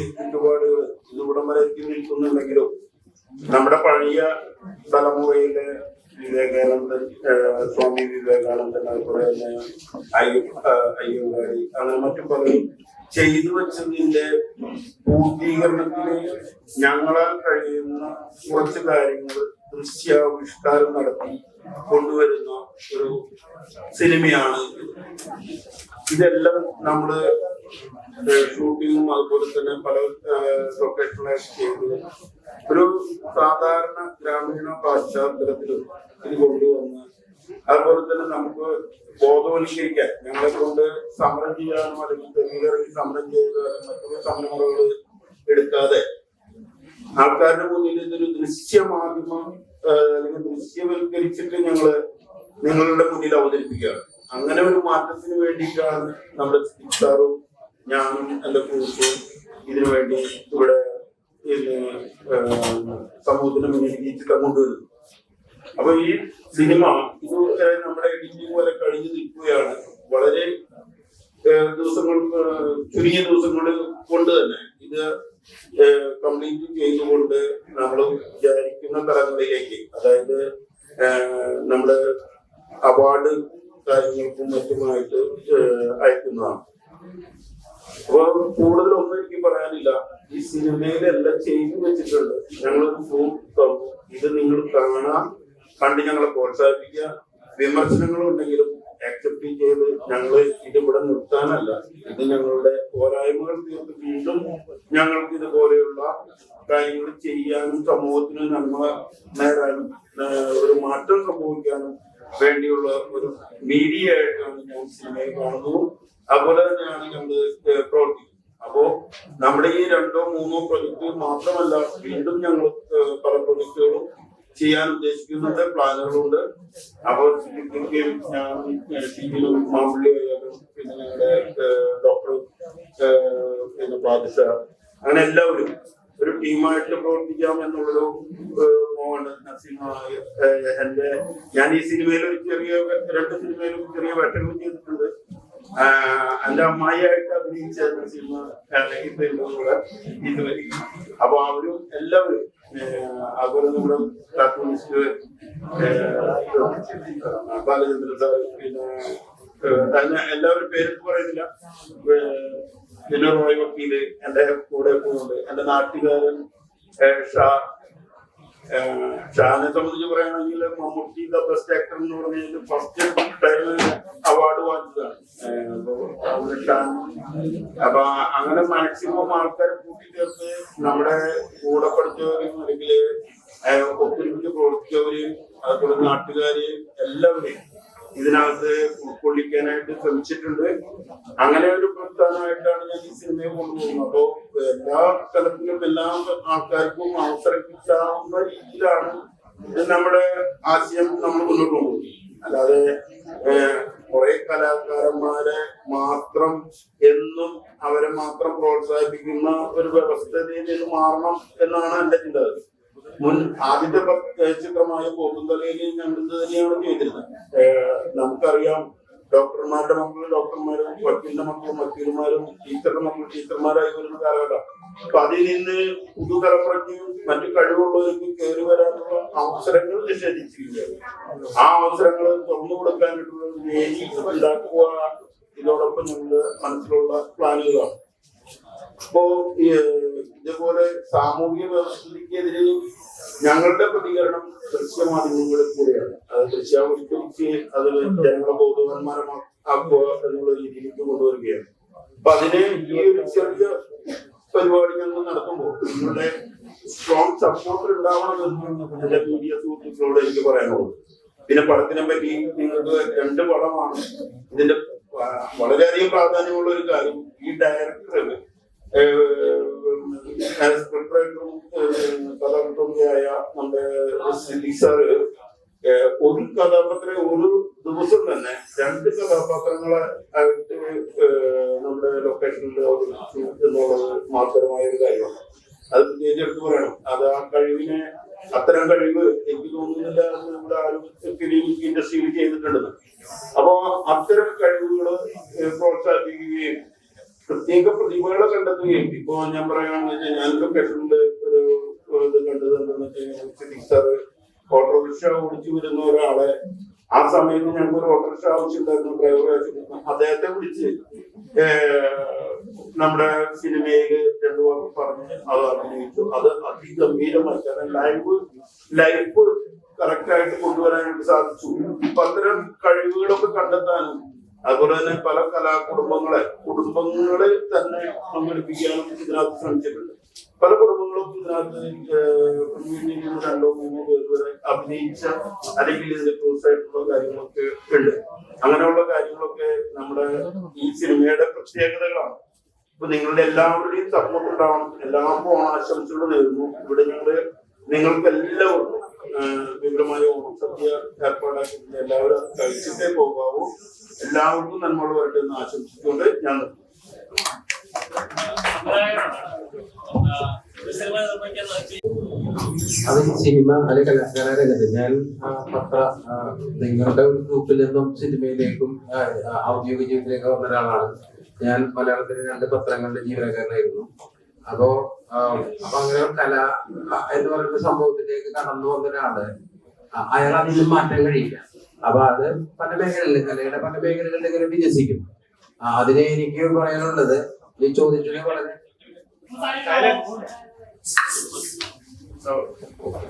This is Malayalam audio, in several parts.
നിരവധി ചുറ്റുപാടുകൾ ഇതിവിടം വരെ എത്തി നിൽക്കുന്നുണ്ടെങ്കിലും നമ്മുടെ പഴയ തലമുറയിലെ വിവേകാനന്ദൻ, സ്വാമി വിവേകാനന്ദൻ, അതുപോലെ തന്നെ അയ്യങ്കാളി, അങ്ങനെ മറ്റു പലരും ചെയ്തു വെച്ചതിന്റെ പൂർത്തീകരണത്തിന് ഞങ്ങളാൽ കഴിയുന്ന കുറച്ച് കാര്യങ്ങൾ ദൃശ്യാവിഷ്കാരം നടത്തി കൊണ്ടുവരുന്ന ഒരു സിനിമയാണ്. ഇതെല്ലാം നമ്മള് ഷൂട്ടിങ്ങും അതുപോലെ തന്നെ പല ലൊക്കേഷനിലായിട്ട് ചെയ്ത് ഒരു സാധാരണ ഗ്രാമീണ പശ്ചാത്തലത്തിലും ഇത് കൊണ്ടുവന്ന് അതുപോലെ തന്നെ നമുക്ക് ബോധവൽക്കരിക്കാൻ, ഞങ്ങളെ കൊണ്ട് സമരം ചെയ്യാനും അല്ലെങ്കിൽ തെരുവിലിറങ്ങി സമരം ചെയ്യാനും മറ്റുള്ള സമരമുറകൾ എടുക്കാതെ ആൾക്കാരുടെ മുന്നിൽ ഇതൊരു ദൃശ്യമാധ്യമം അല്ലെങ്കിൽ ദൃശ്യവൽക്കരിച്ചിട്ട് നിങ്ങളുടെ മുന്നിൽ അവതരിപ്പിക്കുകയാണ്. അങ്ങനെ ഒരു മാറ്റത്തിന് വേണ്ടിയിട്ടാണ് നമ്മുടെ സാറും ഞാനും എന്റെ കുറിച്ചും ഇതിനു വേണ്ടി ഇവിടെ സമൂഹത്തിന് മുന്നിൽ ഈ ചിത്രം കൊണ്ടുവരുന്നു. അപ്പൊ ഈ സിനിമ ഇത് നമ്മുടെ എഡിറ്റിംഗ് പോലെ കഴിഞ്ഞു നിൽക്കുകയാണ്. വളരെ ദിവസങ്ങൾ, ചുരുങ്ങിയ ദിവസങ്ങൾ കൊണ്ട് തന്നെ ഇത് കംപ്ലീറ്റ് ചെയ്തുകൊണ്ട് നമ്മൾ വിചാരിക്കുന്ന തലങ്ങളിലേക്ക്, അതായത് നമ്മുടെ അവാർഡ് കാര്യങ്ങൾക്കും മറ്റുമായിട്ട് അയക്കുന്നതാണ്. അപ്പൊ കൂടുതലൊന്നും എനിക്ക് പറയാനില്ല. ഈ സിനിമയിലെല്ലാം ചെയ്തു വെച്ചിട്ടുണ്ട്. ഞങ്ങളൊരു ഫോം തന്നു, ഇത് നിങ്ങൾ കണ്ട് ഞങ്ങളെ പ്രോത്സാഹിപ്പിക്കുക. വിമർശനങ്ങളുണ്ടെങ്കിലും ആക്സെപ്റ്റ് ചെയ്ത് ഞങ്ങൾ ഇതിവിടെ നിർത്താനല്ല, ഇത് ഞങ്ങളുടെ പോരായ്മകൾ തീർത്ത് വീണ്ടും ഞങ്ങൾക്ക് ഇതുപോലെയുള്ള കാര്യങ്ങൾ ചെയ്യാനും സമൂഹത്തിന് നന്മ നേടാനും ഒരു മാറ്റം സംഭവിക്കാനും വേണ്ടിയുള്ള ഒരു മീഡിയ ആയിട്ടാണ് ഞാൻ സിനിമയെ കാണുന്നു. അതുപോലെ തന്നെയാണ് ഞങ്ങൾ പ്രവർത്തിക്കുന്നത്. അപ്പോ നമ്മുടെ ഈ 2 or 3 പ്രൊജക്ട് മാത്രമല്ല, വീണ്ടും ഞങ്ങൾ പല പ്രൊജക്ടുകളും ചെയ്യാൻ ഉദ്ദേശിക്കുന്നുണ്ട്, പ്ലാനുകളുണ്ട്. അപ്പോൾ മാമ്പള്ളി ആയാലും പിന്നെ ഞങ്ങളുടെ ഡോക്ടർ പിന്നെ പാദിഷ, അങ്ങനെ എല്ലാവരും ഒരു ടീമായിട്ട് പ്രവർത്തിക്കാം എന്നുള്ളൊരു മോഹൻഡ് നസീമായ ഞാൻ ഈ സിനിമയിൽ ഒരു 2 സിനിമയിലും ചെറിയ വേഷങ്ങൾ ചെയ്തിട്ടുണ്ട്. എന്റെ അമ്മായിയായിട്ട് അഭിനയിച്ച സിനിമ കൂടെ ഇതുവരെ. അപ്പൊ അവരും എല്ലാവരും അതുപോലെ നമ്മുടെ കാർട്ടൂണിസ്റ്റ് ബാലചന്ദ്രൻ സാർ, പിന്നെ എല്ലാവരും പേരെടുത്ത് പറയുന്നില്ല, പിന്നെ റോയ് വക്കീല് എന്റെ കൂടെ പോകുന്നുണ്ട്. എന്റെ നാട്ടുകാരൻ ഷാനെ സംബന്ധിച്ച് പറയുകയാണെങ്കിൽ മമ്മൂട്ടി ദ ബെസ്റ്റ് ആക്ടർ എന്ന് പറഞ്ഞാൽ ഫസ്റ്റ് ടൈം അവാർഡ് വാങ്ങിച്ചതാണ് ഷാൻ. അപ്പൊ അങ്ങനെ മാക്സിമം ആൾക്കാരെ കൂട്ടിച്ചേർത്ത് നമ്മുടെ കൂടെ പഠിച്ചവരെയും അല്ലെങ്കിൽ ഒത്തൊരുമിച്ച് പ്രവർത്തിച്ചവരെയും അതുപോലെ നാട്ടുകാരെയും എല്ലാവരെയും ഇതിനകത്ത് ഉൾക്കൊള്ളിക്കാനായിട്ട് ശ്രമിച്ചിട്ടുണ്ട്. അങ്ങനെ ഒരു പ്രസ്ഥാനമായിട്ടാണ് ഞാൻ ഈ സിനിമയെ കൊണ്ടുപോകുന്നത്. അപ്പോ എല്ലാ തലത്തിലും എല്ലാ ആൾക്കാർക്കും അവസരം കിട്ടാവുന്ന രീതിയിലാണ് നമ്മുടെ ആശയം നമ്മൾ മുന്നോട്ട് പോകുന്നത്. അല്ലാതെ കുറെ കലാകാരന്മാരെ മാത്രം എന്നും അവരെ മാത്രം പ്രോത്സാഹിപ്പിക്കുന്ന ഒരു വ്യവസ്ഥയിൽ നിന്ന് മാറണം എന്നാണ് എന്റെ ചിന്ത. ആദ്യത്തെ ചിത്രമായ പോക്കുംതലയിൽ ഞങ്ങൾ തന്നെയാണ് ചെയ്തിരുന്നത്. നമുക്കറിയാം, ഡോക്ടർമാരുടെ മക്കൾ ഡോക്ടർമാരും വക്കീലിന്റെ മക്കളും വക്കീലുമാരും ടീച്ചറുടെ മക്കൾ ടീച്ചർമാരായി വരുന്ന കാലഘട്ടം. അപ്പൊ അതിൽ നിന്ന് പുതുതലമുറയ്ക്ക് മറ്റു കഴിവുള്ളവർക്ക് കയറി വരാനുള്ള അവസരങ്ങൾ നിഷേധിച്ചിരിക്കുകയാണ്. ആ അവസരങ്ങൾ തുറന്നു കൊടുക്കാനായിട്ടുള്ള വേദി ഉണ്ടാക്കുക ഇതോടൊപ്പം ഞങ്ങളുടെ മനസ്സിലുള്ള പ്ലാനുകളാണ്. അപ്പോ ഇതേപോലെ സാമൂഹിക വ്യവസ്ഥയ്ക്കെതിരെ ഞങ്ങളുടെ പ്രതികരണം ദൃശ്യമാധ്യമങ്ങളിൽ കൂടെയാണ്. അത് ദൃശ്യാവിഷ്കരിച്ച് അതിൽ ജനങ്ങളെ ബോധവാന്മാരാക്കുക എന്നുള്ള രീതിയിലേക്ക് കൊണ്ടുവരികയാണ്. അപ്പൊ അതിന് ഈ ഒരു ചെറിയ പരിപാടി ഞങ്ങൾ നടത്തുമ്പോൾ നിങ്ങളുടെ സ്ട്രോങ് സപ്പോർട്ട് ഉണ്ടാവണമെന്ന് എന്റെ മീഡിയ സുഹൃത്തുക്കളോട് എനിക്ക് പറയാനുള്ളത്. പിന്നെ പടത്തിനെ പറ്റി നിങ്ങൾക്ക് 2 പടമാണ്. ഇതിന്റെ വളരെയധികം പ്രാധാന്യമുള്ള ഒരു കാര്യം, ഈ ഡയറക്ടർ കഥാകൃത്തുമായ നമ്മുടെ സിദ്ദീഖ് സാറ് ഒരു കഥാപാത്രം ഒരു ദിവസം തന്നെ 2 കഥാപാത്രങ്ങളെ ആയിട്ട് നമ്മുടെ ലൊക്കേഷനിൽ അവതരിപ്പിച്ചു എന്നുള്ളത് മാത്രമായ ഒരു കാര്യമാണ്. അത് പ്രത്യേകിച്ച് എടുത്തു പറയണം. അത് ആ കഴിവിനെ, അത്തരം കഴിവ് എനിക്ക് തോന്നുന്നില്ല നമ്മുടെ ആരും ഫിലിം ഇൻഡസ്ട്രിയിൽ ചെയ്തിട്ടുണ്ടെന്ന്. അപ്പോ അത്തരം കഴിവുകൾ പ്രോത്സാഹിപ്പിക്കുകയും പ്രത്യേക പ്രതിഭകളെ കണ്ടെത്തുകയും ഇപ്പൊ ഞാൻ പറയുകയാണെന്ന് വെച്ചാൽ ഞാൻ ലൊക്കേഷനിൽ ഒരു ഇത് കണ്ടത് എന്താണെന്ന് വെച്ചാൽ സാറ് ഓട്ടോറിക്ഷ ഓടിച്ചു വരുന്ന ഒരാളെ ആ സമയത്ത് ഞങ്ങൾക്ക് ഒരു ഓട്ടോറിക്ഷ ആവശ്യമുണ്ടായിരുന്നു, ഡ്രൈവറെ ആവശ്യമുണ്ടായിരുന്നു. അദ്ദേഹത്തെ വിളിച്ച് നമ്മുടെ സിനിമയിൽ രണ്ടു വാക്ക് പറഞ്ഞ് അത് അഭിനയിച്ചു. അത് അതിഗംഭീരമായി, കാരണം ലൈഫ് കറക്റ്റ് ആയിട്ട് കൊണ്ടുവരാനായിട്ട് സാധിച്ചു. പലതരം കഴിവുകളൊക്കെ കണ്ടെത്താനും അതുപോലെ തന്നെ പല കുടുംബങ്ങളെ തന്നെ പങ്കെടുപ്പിക്കാനും ഇതിനകത്ത് ശ്രമിച്ചിട്ടുണ്ട്. പല കുടുംബങ്ങളും ഇതിനകത്ത് രണ്ടോ മൂന്നോ പേര് വരെ അഭിനയിച്ച അല്ലെങ്കിൽ ഇതിന്റെ ക്ലോസ് ആയിട്ടുള്ള കാര്യങ്ങളൊക്കെ ഉണ്ട്. അങ്ങനെയുള്ള കാര്യങ്ങളൊക്കെ നമ്മുടെ ഈ സിനിമയുടെ പ്രത്യേകതകളാണ്. ഇപ്പൊ നിങ്ങളുടെ എല്ലാവരുടെയും സപ്പോർട്ട് ഉണ്ടാവണം. എല്ലാവർക്കും ഓണാശംസകൾ നേരുന്നു. ഇവിടെ നിങ്ങൾക്ക് എല്ലാവർക്കും വിപുലമായ ഓണസദ്യ ഏർപ്പാടാക്കിയിട്ടുണ്ട്. എല്ലാവരും കഴിച്ചിട്ടേ പോകാവൂ. എല്ലാവർക്കും നന്മകൾ വരട്ടെ എന്ന് ആശംസിച്ചുകൊണ്ട് ഞാൻ അത് സിനിമ അല്ലെങ്കിൽ കലാരംഗത്ത് ഞാൻ നിങ്ങളുടെ ഒരു ഗ്രൂപ്പിൽ നിന്നും സിനിമയിലേക്കും ഔദ്യോഗിക ജീവിതത്തിലേക്ക് വന്ന ഒരാളാണ്. ഞാൻ മലയാളത്തിലെ 2 പത്രങ്ങളുടെ ജീവനക്കാരനായിരുന്നു. അപ്പോ അങ്ങനെ കല എന്ന് പറയുന്ന സംഭവത്തിലേക്ക് കടന്നു വന്ന ഒരാള് അയാൾ അതിൽ മാറ്റാൻ കഴിയില്ല. അപ്പൊ അത് പല മേഖലകളിൽ കലയുടെ പല മേഖലകളിൽ ഇങ്ങനെ വികസിക്കും. അതിനെ എനിക്ക് പറയാനുള്ളത് ഈ ചോദിച്ചത് വളരെ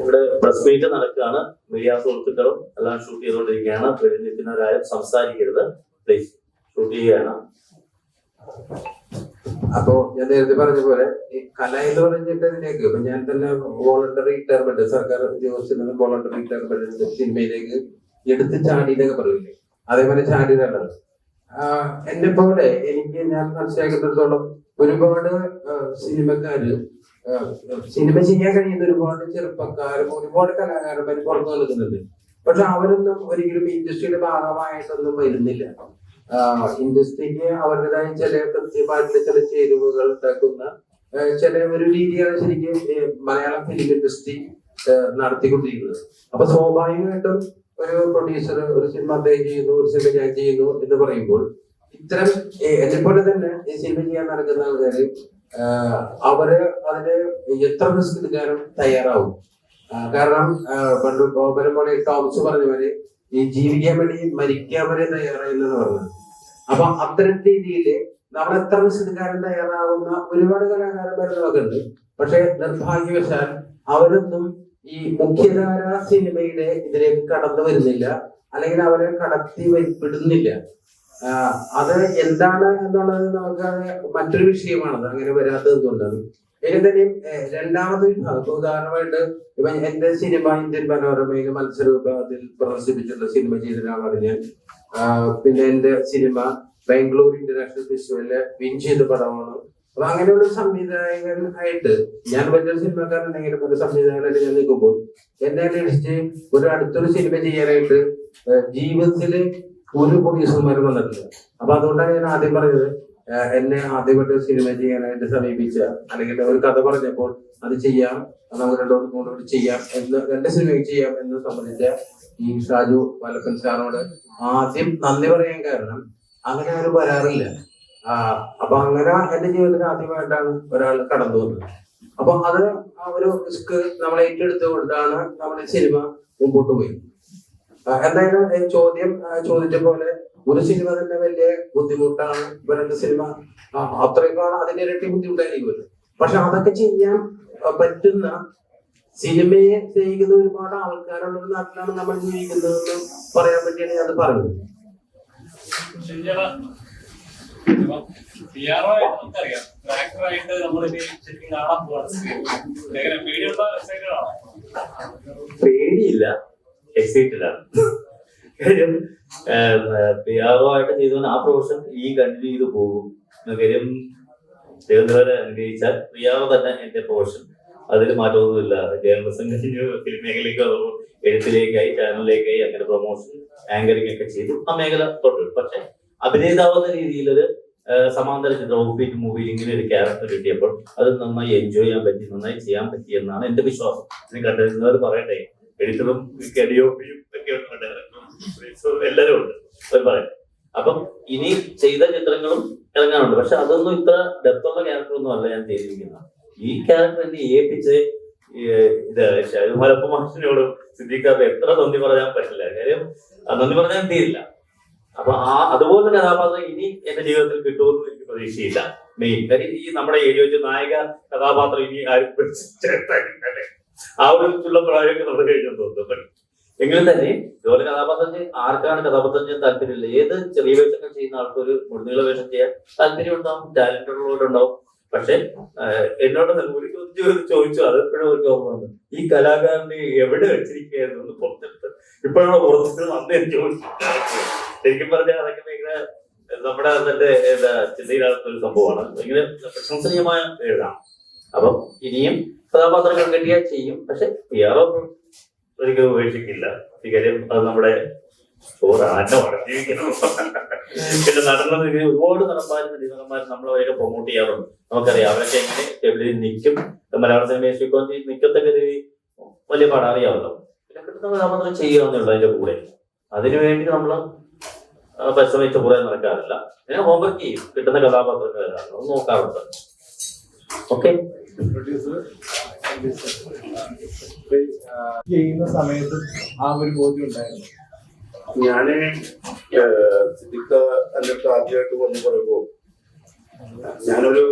ഇവിടെ പ്രസ് മീറ്റ് നടക്കുകയാണ്. മീഡിയ സുഹൃത്തുക്കളും എല്ലാം ഷൂട്ട് ചെയ്തുകൊണ്ടിരിക്കുകയാണ്. പ്രതിനിധിക്കുന്നവരാരും സംസാരിക്കരുത്, പ്ലീസ്. ഷൂട്ട് ചെയ്യുകയാണ്. അപ്പോ ഞാൻ നേരത്തെ പറഞ്ഞ പോലെ ഈ കല എന്ന് പറഞ്ഞിട്ട് ഇതിലേക്ക് ഇപ്പൊ ഞാൻ തന്നെ വോളണ്ടറി റിട്ടയർമെന്റ് സർക്കാർ ഉദ്യോഗസ്ഥരിൽ നിന്ന് വോളണ്ടറി റിട്ടയർമെന്റ് സിനിമയിലേക്ക് എടുത്ത് ചാടിയിട്ടൊക്കെ പറയില്ലേ, അതേപോലെ ചാടിയതാണ്. എന്നെ പോലെ ഞാൻ മനസ്സിലാക്കുന്നിടത്തോളം ഒരുപാട് സിനിമക്കാര് സിനിമ ചെയ്യാൻ കഴിയുന്ന ഒരുപാട് ചെറുപ്പക്കാരും ഒരുപാട് കലാകാരന്മാരും പുറത്തു നിൽക്കുന്നുണ്ട്. പക്ഷെ അവരൊന്നും ഒരിക്കലും ഇൻഡസ്ട്രിയുടെ ഭാഗമായിട്ടൊന്നും വരുന്നില്ല. ഇൻഡസ്ട്രിക്ക് അവരുടേതായ ചില കൃത്യമായിട്ടുള്ള ചില ചേരുവകൾ ഉണ്ടാക്കുന്ന ചില ഒരു രീതിയാണ് ശരിക്കും മലയാളം ഫിലിം ഇൻഡസ്ട്രി നടത്തിക്കൊണ്ടിരിക്കുന്നത്. അപ്പൊ സ്വാഭാവികമായിട്ടും ഒരു പ്രൊഡ്യൂസർ ഒരു സിനിമ അദ്ദേഹം ചെയ്യുന്നു, ഒരു സിനിമ ഞാൻ ചെയ്യുന്നു എന്ന് പറയുമ്പോൾ ഇത്തരം എന്നെപ്പോലെ തന്നെ ഈ സിനിമ ചെയ്യാൻ നടക്കുന്ന ആൾക്കാര് അവര് അതിന് എത്ര റിസ്ക് എടുക്കാനും തയ്യാറാവും. കാരണം പണ്ട് പോലെ ടോംസ് പറഞ്ഞവര് ഈ ജീവിക്കാൻ വേണ്ടി മരിക്കാൻ വരെ തയ്യാറായില്ലെന്ന് പറഞ്ഞു. അപ്പൊ അത്തരം രീതിയില് നമ്മൾ എത്ര റിസ്ക് എടുക്കാനും തയ്യാറാവുന്ന ഒരുപാട് കലാകാരന്മാരൊക്കെ ഉണ്ട്. പക്ഷെ നിർഭാഗ്യവശാൽ അവരൊന്നും ഈ മുഖ്യധാര സിനിമയുടെ ഇതിലേക്ക് കടന്നു വരുന്നില്ല, അല്ലെങ്കിൽ അവരെ കടത്തി വിടുന്നില്ല. അത് എന്താണ് എന്നുള്ളത് നമുക്ക് മറ്റൊരു വിഷയമാണത്, അങ്ങനെ വരാത്തത് എന്തുകൊണ്ടാണ്. എനിക്ക് തന്നെയും രണ്ടാമത് വിഭാഗം ഉദാഹരണമായിട്ട് ഇപ്പൊ എന്റെ സിനിമ ഇന്ത്യൻ മനോരമയിൽ മത്സരവിഭാഗത്തിൽ പ്രദർശിപ്പിച്ചിട്ടുള്ള സിനിമ ചെയ്ത ഒരാളാണ് ഞാൻ. പിന്നെ എന്റെ സിനിമ ബാംഗ്ലൂർ ഇന്റർനാഷണൽ ഫെസ്റ്റിവലില് വിൻ ചെയ്ത പടമാണ്. അപ്പൊ അങ്ങനെയുള്ള സംവിധായകനായിട്ട് ഞാൻ വലിയൊരു സിനിമക്കാരുണ്ടെങ്കിലും ഒരു സംവിധായകനായിട്ട് ഞാൻ നിൽക്കുമ്പോൾ എന്നെ അന്വേഷിച്ച് ഒരു അടുത്തൊരു സിനിമ ചെയ്യാനായിട്ട് ജീവിതത്തില് ഒരു പ്രൊഡ്യൂസർമാരും വന്നിട്ടില്ല. അപ്പൊ അതുകൊണ്ടാണ് ഞാൻ ആദ്യം പറഞ്ഞത്, എന്നെ ആദ്യമായിട്ട് സിനിമ ചെയ്യാനായിട്ട് സമീപിച്ച അല്ലെങ്കിൽ ഒരു കഥ പറഞ്ഞപ്പോൾ അത് ചെയ്യാം, നമുക്ക് 2 ചെയ്യാം എന്ന് 2 സിനിമയ്ക്ക് ചെയ്യാം എന്ന് സംബന്ധിച്ച ഈ ഷാജു വലപ്പൻ സാറിനോട് ആദ്യം നന്ദി പറയാൻ കാരണം അങ്ങനെ ആരും വരാറില്ല. അപ്പൊ അങ്ങനെ എന്റെ ജീവിതത്തിൽ ആദ്യമായിട്ടാണ് ഒരാൾ കടന്നു വന്നത്. അപ്പൊ അത് ആ ഒരു റിസ്ക് നമ്മൾ ഏറ്റെടുത്തുകൊണ്ടാണ് നമ്മുടെ സിനിമ മുമ്പോട്ട് പോയി. എന്തായാലും ചോദ്യം ചോദിച്ച പോലെ ഒരു സിനിമ തന്നെ വലിയ ബുദ്ധിമുട്ടാണ്. 2 സിനിമ അത്രയൊക്കെയാണ്, അതിന്റെ ഇരട്ടി ബുദ്ധിമുട്ടായിരിക്കുമല്ലോ. പക്ഷെ അതൊക്കെ ചെയ്യാൻ പറ്റുന്ന സിനിമയെ സ്നേഹിക്കുന്ന ഒരുപാട് ആൾക്കാരുള്ള ഒരു നാട്ടിലാണ് നമ്മൾ ജീവിക്കുന്നതെന്ന് പറയാൻ വേണ്ടിയാണ് ഞാൻ അത് പറഞ്ഞത്. പേടിയില്ല, എക്സൈറ്റഡ് ആണ്. കാര്യം പിയാറുമായിട്ട് ചെയ്തവൻ ആ പ്രൊഫഷൻ ഈ കണ്ടിന്യൂ ചെയ്ത് പോകും. കാര്യം ദേവേന്ദ്രനെ അനുഗ്രഹിച്ചാൽ പിയാറോ തന്നെ എന്റെ പ്രൊഫഷൻ, അതിൽ മാറ്റമൊന്നുമില്ല. ജേർണലിസം കഴിഞ്ഞു ഫിലിം മേഖലയിലേക്ക് വന്നു, എഴുത്തിലേക്കായി, ചാനലിലേക്കായി, അങ്ങനെ പ്രൊമോഷൻ ആങ്കറിംഗ് ഒക്കെ ചെയ്തു ആ മേഖല തൊട്ട്. പക്ഷെ അഭിനേതാവുന്ന രീതിയിലൊരു സമാന്തര ചിത്രം ഓഫീറ്റ് മൂവിയിൽ ഇങ്ങനെ ഒരു ക്യാരക്ടർ കിട്ടിയപ്പോൾ അത് നന്നായി എൻജോയ് ചെയ്യാൻ പറ്റി, നന്നായി ചെയ്യാൻ പറ്റി എന്നാണ് എന്റെ വിശ്വാസം. ഇതിന് കണ്ടിരുന്നവർ പറയട്ടെ, എഡിറ്ററും കെഡിയോപ്പിയും ഒക്കെ എല്ലാവരും ഉണ്ട്, അവർ പറയട്ടെ. അപ്പം ഇനി ചെയ്ത ചിത്രങ്ങളും ഇറങ്ങാനുണ്ട്. പക്ഷെ അതൊന്നും ഇത്ര ഡെപ്തുള്ള ക്യാരക്ടർ ഒന്നും അല്ല ഞാൻ ചെയ്തിരിക്കുന്നത്. ഈ ക്യാരക്ടർ എന്നെ ഏൽപ്പിച്ച് ഇത് മലപ്പ മാഷിനോടും സിദ്ദീഖാറിന് എത്ര നന്ദി പറയാൻ പറ്റില്ല. കാര്യം നന്ദി പറയാൻ തീരില്ല. അപ്പൊ അതുപോലെ കഥാപാത്രം ഇനി എന്റെ ജീവിതത്തിൽ കിട്ടുമെന്ന് എനിക്ക് പ്രതീക്ഷയില്ല. മെയിൻ കാര്യം ഈ നമ്മുടെ ഏരിയ വെച്ച് നായക കഥാപാത്രം ഇനി ആരും ചേർത്താക്കില്ലേ, ആ ഒരു പ്രായമൊക്കെ നമ്മൾ കഴിഞ്ഞെന്ന് തോന്നുന്നു. എങ്കിലും തന്നെ ഇതുപോലെ കഥാപാത്രത്തിന് ആർക്കാണ് കഥാപാത്രം ചെയ്യാൻ താല്പര്യമില്ല. ഏത് ചെറിയ വേഷങ്ങൾ ചെയ്യുന്ന ആൾക്ക് ഒരു മുഴുനീള വേഷം ചെയ്യാൻ താല്പര്യം ഉണ്ടാവും, ടാലന്റ് ഉള്ളവരുണ്ടാവും. പക്ഷെ എന്നോട് ഒരു ചോദിച്ചു, അതെപ്പോഴും ഒരു ഓർമ്മ വന്നു, ഈ കലാകാരനെ എവിടെ വെച്ചിരിക്കുകയായിരുന്നു പുറത്തെടുത്ത് ഇപ്പോഴാണ് പുറത്തെടുത്ത് നന്ദി എനിക്ക് ചോദിച്ചു. ശരിക്കും പറഞ്ഞാൽ അതൊക്കെ ഭയങ്കര നമ്മുടെ തന്നെ ചിന്തയിലാകുന്ന ഒരു സംഭവമാണ്. ഭയങ്കര പ്രശംസനീയമായ എഴുതാം. അപ്പം ഇനിയും കഥാപാത്രങ്ങൾ കിട്ടിയാൽ ചെയ്യും. പക്ഷെ വേറെ ഒരിക്കലും ഉപേക്ഷിക്കില്ല. കാര്യം അത് നമ്മുടെ ചോറാന്നമാണ് ജീവിക്കണം. പിന്നെ നടന്നത് ഒരുപാട് നടന്മാരും നമ്മളവരെയൊക്കെ പ്രൊമോട്ട് ചെയ്യാറുണ്ട്. നമുക്കറിയാം അവരൊക്കെ എങ്ങനെ എവിടെ നിൽക്കും. മലയാള സിനിമയെ നിൽക്കത്തക്ക രീതി വലിയ പാഠം അറിയാമല്ലോ. പിന്നെ കിട്ടുന്ന കഥാപാത്രം ചെയ്യാവുന്നുള്ളൂ അതിന്റെ കൂടെ. അതിനുവേണ്ടി നമ്മൾ പരിശ്രമിച്ച കൂടെ നടക്കാറില്ല. പിന്നെ ഹോംവർക്ക് ചെയ്യും, കിട്ടുന്ന കഥാപാത്രങ്ങൾ ഏതാണ് നോക്കാറുണ്ട്. ഓക്കെ, ചെയ്യുന്ന സമയത്ത് ആ ഒരു ബോധ്യം ഉണ്ടായിരുന്നു. ഞാന് സിദ്ദിഖ എന്റെ ആദ്യമായിട്ട് വന്ന് പറയുമ്പോ ഞാനൊരു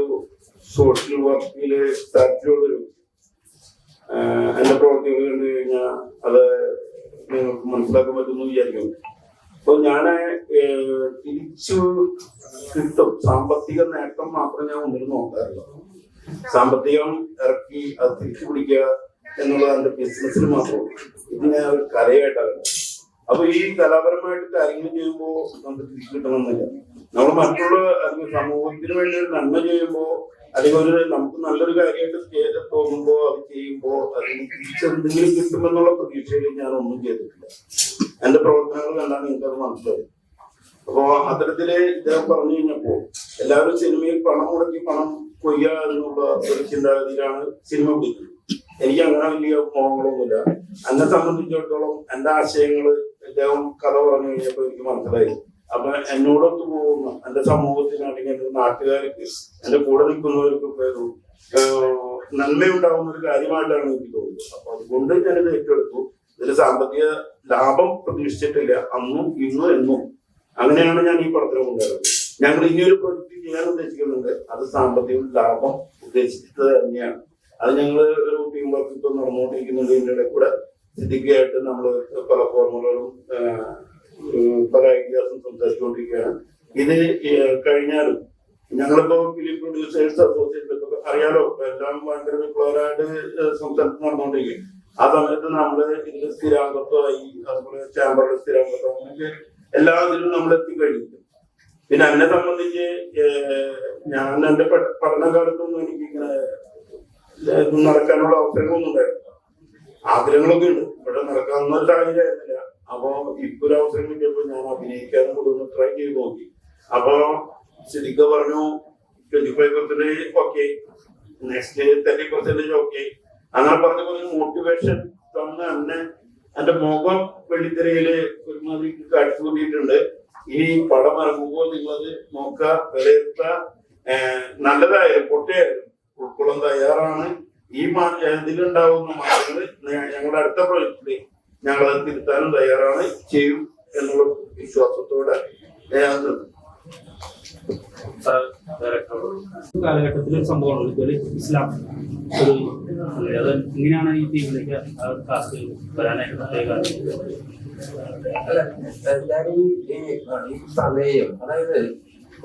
സോഷ്യൽ വർക്കില് താല്പര്യമുള്ളൊരു എന്റെ പ്രവർത്തികൾ കണ്ടു കഴിഞ്ഞാൽ അത് നിങ്ങൾക്ക് മനസ്സിലാക്കാൻ പറ്റുമെന്ന് വിചാരിക്കുന്നു. അപ്പൊ ഞാന് തിരിച്ചു കിട്ടും സാമ്പത്തിക നേട്ടം മാത്രം ഞാൻ ഒന്നിനും നോക്കാറില്ല. സാമ്പത്തികം ഇറക്കി അത് തിരിച്ചു പിടിക്കുക എന്നുള്ളത് എന്റെ ബിസിനസ്സിൽ മാത്രമേ. ഇത് ഞാൻ ഒരു കലയായിട്ടാണ്. അപ്പൊ ഈ കലാപരമായിട്ട് കാര്യങ്ങൾ ചെയ്യുമ്പോൾ നമുക്ക് തിരിച്ചു കിട്ടണമെന്നില്ല. നമ്മൾ മറ്റുള്ള അല്ലെങ്കിൽ സമൂഹത്തിന് വേണ്ടി ഒരു നന്മ ചെയ്യുമ്പോൾ അല്ലെങ്കിൽ ഒരു നമുക്ക് നല്ലൊരു കാര്യമായിട്ട് തോന്നുമ്പോൾ അത് ചെയ്യുമ്പോൾ അതിന് തിരിച്ചെന്തെങ്കിലും കിട്ടുമെന്നുള്ള പ്രതീക്ഷയിൽ ഞാൻ ഒന്നും ചെയ്തിട്ടില്ല. എന്റെ പ്രവർത്തനങ്ങൾ കണ്ടാൽ നിങ്ങൾക്കത് മനസ്സിലാവും. അപ്പോ അത്തരത്തില് ഇദ്ദേഹം പറഞ്ഞു കഴിഞ്ഞപ്പോ എല്ലാവരും സിനിമയിൽ പണം മുടക്കി പണം കൊയ്യുക എന്നുള്ള ഒരു ചിന്താഗതിയിലാണ് സിനിമ പിടിക്കുന്നത്. എനിക്ക് അങ്ങനെ വലിയ മോഹങ്ങളൊന്നുമില്ല. എന്നെ സംബന്ധിച്ചിടത്തോളം എന്റെ ആശയങ്ങള് ഇദ്ദേഹം കഥ പറഞ്ഞു കഴിഞ്ഞപ്പോ എനിക്ക് മനസ്സിലായി. അപ്പൊ എന്നോടൊത്ത് പോകുന്ന എന്റെ സമൂഹത്തിന് അല്ലെങ്കിൽ എന്റെ നാട്ടുകാർക്ക് എന്റെ കൂടെ നിൽക്കുന്നവർക്കൊക്കെ ഒരു നന്മയുണ്ടാവുന്ന ഒരു കാര്യമായിട്ടാണ് എനിക്ക് തോന്നുന്നത്. അപ്പൊ അതുകൊണ്ട് ഞാനിത് ഏറ്റെടുത്തു. ഇതിൽ സാമ്പത്തിക ലാഭം പ്രതീക്ഷിച്ചിട്ടില്ല, അന്നും ഇന്നും എന്നും. അങ്ങനെയാണ് ഞാൻ ഈ പടത്തിനെ കൊണ്ടുവരുന്നത്. ഞങ്ങൾ ഇനിയൊരു പ്രൊജക്ട് ചെയ്യാൻ ഉദ്ദേശിക്കുന്നുണ്ട്. അത് സാമ്പത്തിക ലാഭം ഉദ്ദേശിച്ചത് തന്നെയാണ്. അത് ഞങ്ങൾ ഒരു ടീം വർക്ക് ഇപ്പൊ നടന്നുകൊണ്ടിരിക്കുന്നുണ്ട്. ഇതിന്റെ കൂടെ സിദ്ദിഖയായിട്ട് നമ്മൾ പല ഫോർമുലകളും പല ഐഡിയാസും സംസാരിച്ചുകൊണ്ടിരിക്കുകയാണ്. ഇത് കഴിഞ്ഞാലും ഞങ്ങളിപ്പോ ഫിലിം പ്രൊഡ്യൂസേഴ്സ് അസോസിയേഷൻ അറിയാലോ, എല്ലാം ഭയങ്കര വിപ്ലവരായിട്ട് സംസ്ഥാനത്ത് നടന്നുകൊണ്ടിരിക്കും. ആ സമയത്ത് നമ്മള് ഇതിൽ സ്ഥിരാംഗത്വമായി, അതുപോലെ ചാമ്പറിൽ സ്ഥിരാംഗത്വം, അങ്ങനെയൊക്കെ എല്ലാ ഇതിലും നമ്മൾ എത്തിക്കഴിഞ്ഞിട്ടുണ്ട്. പിന്നെ എന്നെ സംബന്ധിച്ച് ഞാൻ എന്റെ പഠനകാലത്തൊന്നും എനിക്കിങ്ങനെ നടക്കാനുള്ള അവസരങ്ങളൊന്നും ഉണ്ടായിരുന്നില്ല. ആഗ്രഹങ്ങളൊക്കെ ഉണ്ട്, പക്ഷെ നടക്കാവുന്ന ഒരു സാഹചര്യമായിരുന്നില്ല. അപ്പൊ ഇപ്പൊ ഒരു അവസരം കിട്ടിയപ്പോ ഞാൻ അഭിനയിക്കാനും കൂടെ ഒന്ന് ട്രൈ ചെയ്ത് നോക്കി. അപ്പൊ സിദ്ദിഖ പറഞ്ഞു 25% ഓക്കെ, നെക്സ്റ്റ് 30% ഓക്കെ. അങ്ങനെ പറഞ്ഞ മോട്ടിവേഷൻ തന്ന് എന്നെ എന്റെ മുഖം വെള്ളിത്തിരയില് ഒരുമാതിരി കാഴ്ച കൂട്ടിയിട്ടുണ്ട്. ഇനി പടം ഇറങ്ങുമ്പോൾ നിങ്ങളത് നോക്കുക, വിലയിരുത്തുക. നല്ലതായാലും പൊട്ടയായാലും ഉൾക്കൊള്ളാൻ തയ്യാറാണ്. ഈ ഇതിലുണ്ടാവുന്ന മാറ്റങ്ങൾ ഞങ്ങളുടെ അടുത്ത പ്രൊജക്റ്റില് ഞങ്ങളത് തിരുത്താനും തയ്യാറാണ്, ചെയ്യും എന്നുള്ള വിശ്വാസത്തോടെ കാലഘട്ടത്തിൽ ഒരു സംഭവമാണ് ഇസ്ലാം ഒരു അത് ഇങ്ങനെയാണ് ഈ ടീമിലേക്ക് കാസ്റ്റ് വരാനായിട്ട് പ്രത്യേക ഈ സമയം, അതായത്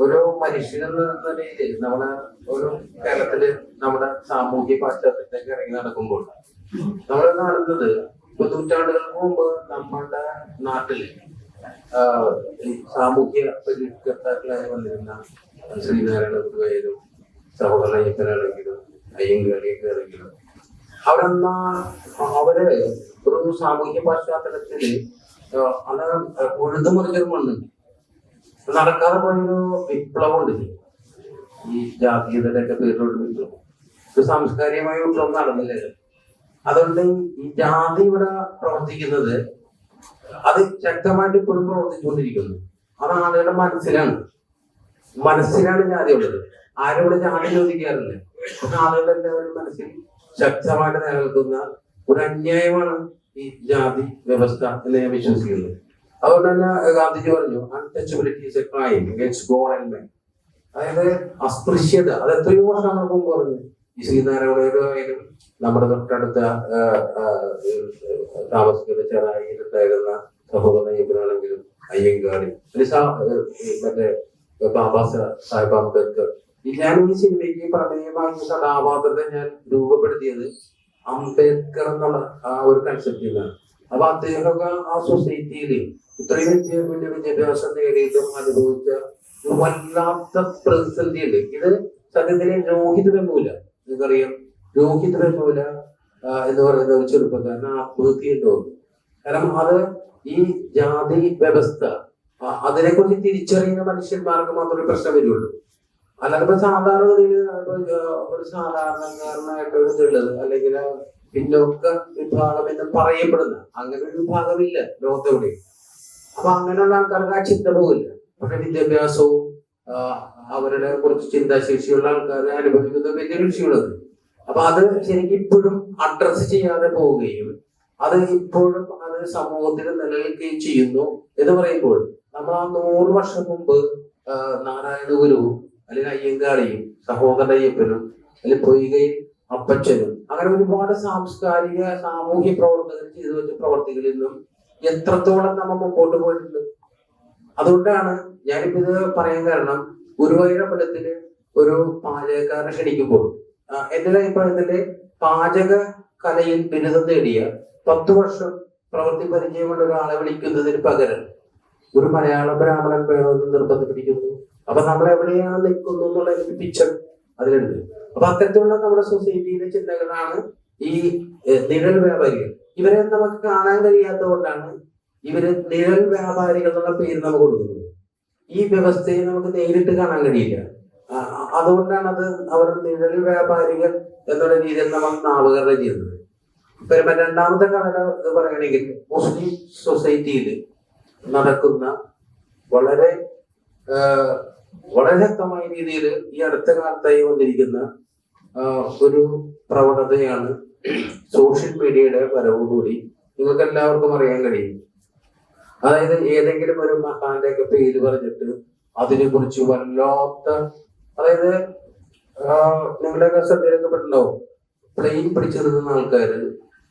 ഒരു മനുഷ്യനെന്ന നിലയില് നമ്മുടെ ഒരു കേരളത്തില് നമ്മുടെ സാമൂഹ്യ പാശ്ചാത്യത്തിലേക്ക് ഇറങ്ങി നടക്കുമ്പോൾ നമ്മൾ കാണുന്നത് നൂറ്റാണ്ടുകൾക്ക് മുമ്പ് നമ്മുടെ നാട്ടില് സാമൂഹ്യ പരിഷ്കർത്താക്കളായി വന്നിരുന്ന ശ്രീനാരായണ ഗുരുവായൂരും സഹോദരൻ അയ്യപ്പനാണെങ്കിലും അയ്യങ്കാളിയൊക്കെ ആണെങ്കിലും അവര് ഒരു സാമൂഹ്യ പശ്ചാത്തലത്തില് അത് ഉഴുതുമറിഞ്ഞൊരു മണ്ണുണ്ട്. നടക്കാതെ പോയൊരു വിപ്ലവം ഉണ്ട്. ഈ ജാതീയതയുടെ ഒക്കെ പേരിലോട്ട് വിപ്ലവം, ഒരു സാംസ്കാരികമായ വിപ്ലവം നടന്നില്ലല്ലോ. അതുകൊണ്ട് ഈ ജാതി ഇവിടെ പ്രവർത്തിക്കുന്നത് അത് ശക്തമായിട്ട് ഇപ്പോഴും പ്രവർത്തിച്ചുകൊണ്ടിരിക്കുന്നു. അത് ആളുകളുടെ മനസ്സിലാണ് ജാതി ഉള്ളത്. ആരും ഇവിടെ ജാതി ചോദിക്കാറില്ല. പക്ഷെ ആളുകളുടെ എല്ലാവരും മനസ്സിൽ ശക്തമായിട്ട് നിലനിൽക്കുന്ന ഒരു അന്യായമാണ് ഈ ജാതി വ്യവസ്ഥ എന്ന് ഞാൻ വിശ്വസിക്കുന്നത്. അതുകൊണ്ട് തന്നെ ഗാന്ധിജി പറഞ്ഞു untouchability is a crime against God and man. അതായത് അസ്പൃശ്യത, അത് എത്രയോ വർഷങ്ങൾക്ക് മുമ്പ് പറഞ്ഞു. ഈ ശ്രീനാരായണഗുരു നമ്മുടെ തൊട്ടടുത്ത താമസിക്കുന്ന ചെറായിലുണ്ടായിരുന്ന സഹോദരൻ അയ്യപ്പനാണെങ്കിലും അയ്യങ്കാളി മറ്റേ ബാബാ സാഹിബ് അംബേദ്കർ. ഞാൻ ഈ സിനിമയ്ക്ക് പ്രമേയമായി കഥാപാത്രത്തെ ഞാൻ രൂപപ്പെടുത്തിയത് അംബേദ്കർ എന്നുള്ള ആ ഒരു കൺസെപ്റ്റിൽ നിന്നാണ്. അപ്പൊ അദ്ദേഹമൊക്കെ ആ സൊസൈറ്റിയിൽ ഇത്രയും വലിയ വിദ്യാഭ്യാസം നേടിയിട്ടും അനുഭവിച്ച ഒരു വല്ലാത്ത പ്രതിസന്ധിയുണ്ട്. ഇത് സത്യത്തില് രോഹിത് വെമുല, നിങ്ങൾക്കറിയാം രോഹിത് വെമുല എന്ന് പറയുന്ന ഒരു ചെറുപ്പക്കാരൻ ആത്മഹത്യ തോന്നുന്നു. കാരണം അത് ഈ ജാതി വ്യവസ്ഥ അതിനെക്കുറിച്ച് തിരിച്ചറിയുന്ന മനുഷ്യന്മാർക്ക് മാത്രമേ പ്രശ്നം വരുള്ളൂ. അല്ലാതെ ഇപ്പൊ സാധാരണഗതിയിൽ ഒരു സാധാരണക്കാരനായിട്ട് ഉള്ളത് അല്ലെങ്കിൽ പിന്നോക്ക വിഭാഗം എന്ന് പറയപ്പെടുന്ന അങ്ങനെ ഒരു വിഭാഗമില്ല ലോകത്തെവിടെ. അപ്പൊ അങ്ങനെയുള്ള ആൾക്കാർക്ക് ആ ചിന്ത പോകില്ല. പക്ഷെ വിദ്യാഭ്യാസവും അവരുടെ കുറച്ച് ചിന്താശേഷിയുള്ള ആൾക്കാരെ അനുഭവിക്കുന്ന വലിയൊരു വിഷയമുള്ളത്. അപ്പൊ അത് ശരിക്കും ഇപ്പോഴും അഡ്രസ് ചെയ്യാതെ പോവുകയും അത് ഇപ്പോഴും അത് സമൂഹത്തിൽ നിലനിൽക്കുകയും ചെയ്യുന്നു എന്ന് പറയുമ്പോൾ നമ്മൾ ആ 100 വർഷം മുമ്പ് നാരായണ ഗുരുവും അല്ലെങ്കിൽ അയ്യങ്കാളിയും സഹോദര അയ്യപ്പനും അല്ലെങ്കിൽ പൊയ്കയിൽ അപ്പച്ചനും അങ്ങനെ ഒരുപാട് സാംസ്കാരിക സാമൂഹ്യ പ്രവർത്തകർ ചെയ്തു വെച്ച പ്രവർത്തികളിൽ നിന്നും എത്രത്തോളം നമ്മൾ മുമ്പോട്ട് പോയിട്ടുണ്ട്. അതുകൊണ്ടാണ് ഞാനിപ്പോ ഇത് പറയാൻ കാരണം, ഗുരുവായൂരമ്പലത്തില് ഒരു പാചകക്കാരനെ ക്ഷണിക്കുമ്പോൾ എന്റെ അഭിപ്രായത്തില് പാചക കലയിൽ ബിരുദം നേടിയ 10 വർഷം പ്രവൃത്തി പരിചയമുള്ള ഒരാളെ വിളിക്കുന്നതിന് പകരം ഒരു മലയാള ബ്രാഹ്മണൻ വേണമെന്ന് നിർബന്ധം പിടിക്കുന്നു. അപ്പൊ നമ്മൾ എവിടെയാണ് നിൽക്കുന്നു എന്നുള്ള ഒരു പിക്ചർ അതിലുണ്ട്. അപ്പൊ അത്തരത്തിലുള്ള നമ്മുടെ സൊസൈറ്റിയിലെ ചിന്തകളാണ് ഈ നിഴൽ വ്യാപാരികൾ. ഇവരെ നമുക്ക് കാണാൻ കഴിയാത്തത് കൊണ്ടാണ് ഇവര് നിഴൽ വ്യാപാരികൾ എന്നുള്ള പേര് നമുക്ക് കൊടുക്കുന്നത്. ഈ വ്യവസ്ഥയെ നമുക്ക് നേരിട്ട് കാണാൻ കഴിയില്ല. അതുകൊണ്ടാണ് അത് അവർ നിഴൽ വ്യാപാരികൾ എന്നുള്ള രീതിയിൽ നമ്മൾ നാമകരണം ചെയ്യുന്നത്. ഇപ്പൊ രണ്ടാമത്തെ കാരണം പറയുകയാണെങ്കിൽ മുസ്ലിം സൊസൈറ്റിയിൽ നടക്കുന്ന വളരെ ശക്തമായ രീതിയിൽ ഈ അടുത്ത കാലത്തായി വന്നിരിക്കുന്ന ഒരു പ്രവണതയാണ് സോഷ്യൽ മീഡിയയുടെ വരവോടുകൂടി നിങ്ങൾക്ക് എല്ലാവർക്കും അറിയാൻ കഴിയും. അതായത് ഏതെങ്കിലും ഒരു മഹാന്റെ ഒക്കെ പേര് പറഞ്ഞിട്ട് അതിനെ കുറിച്ച് വല്ലാത്ത, അതായത് നിങ്ങളുടെയൊക്കെ ശ്രദ്ധയിലൊക്കെപ്പെട്ടുണ്ടാവും പ്ലെയിൻ പിടിച്ചിരുന്ന ആൾക്കാര്,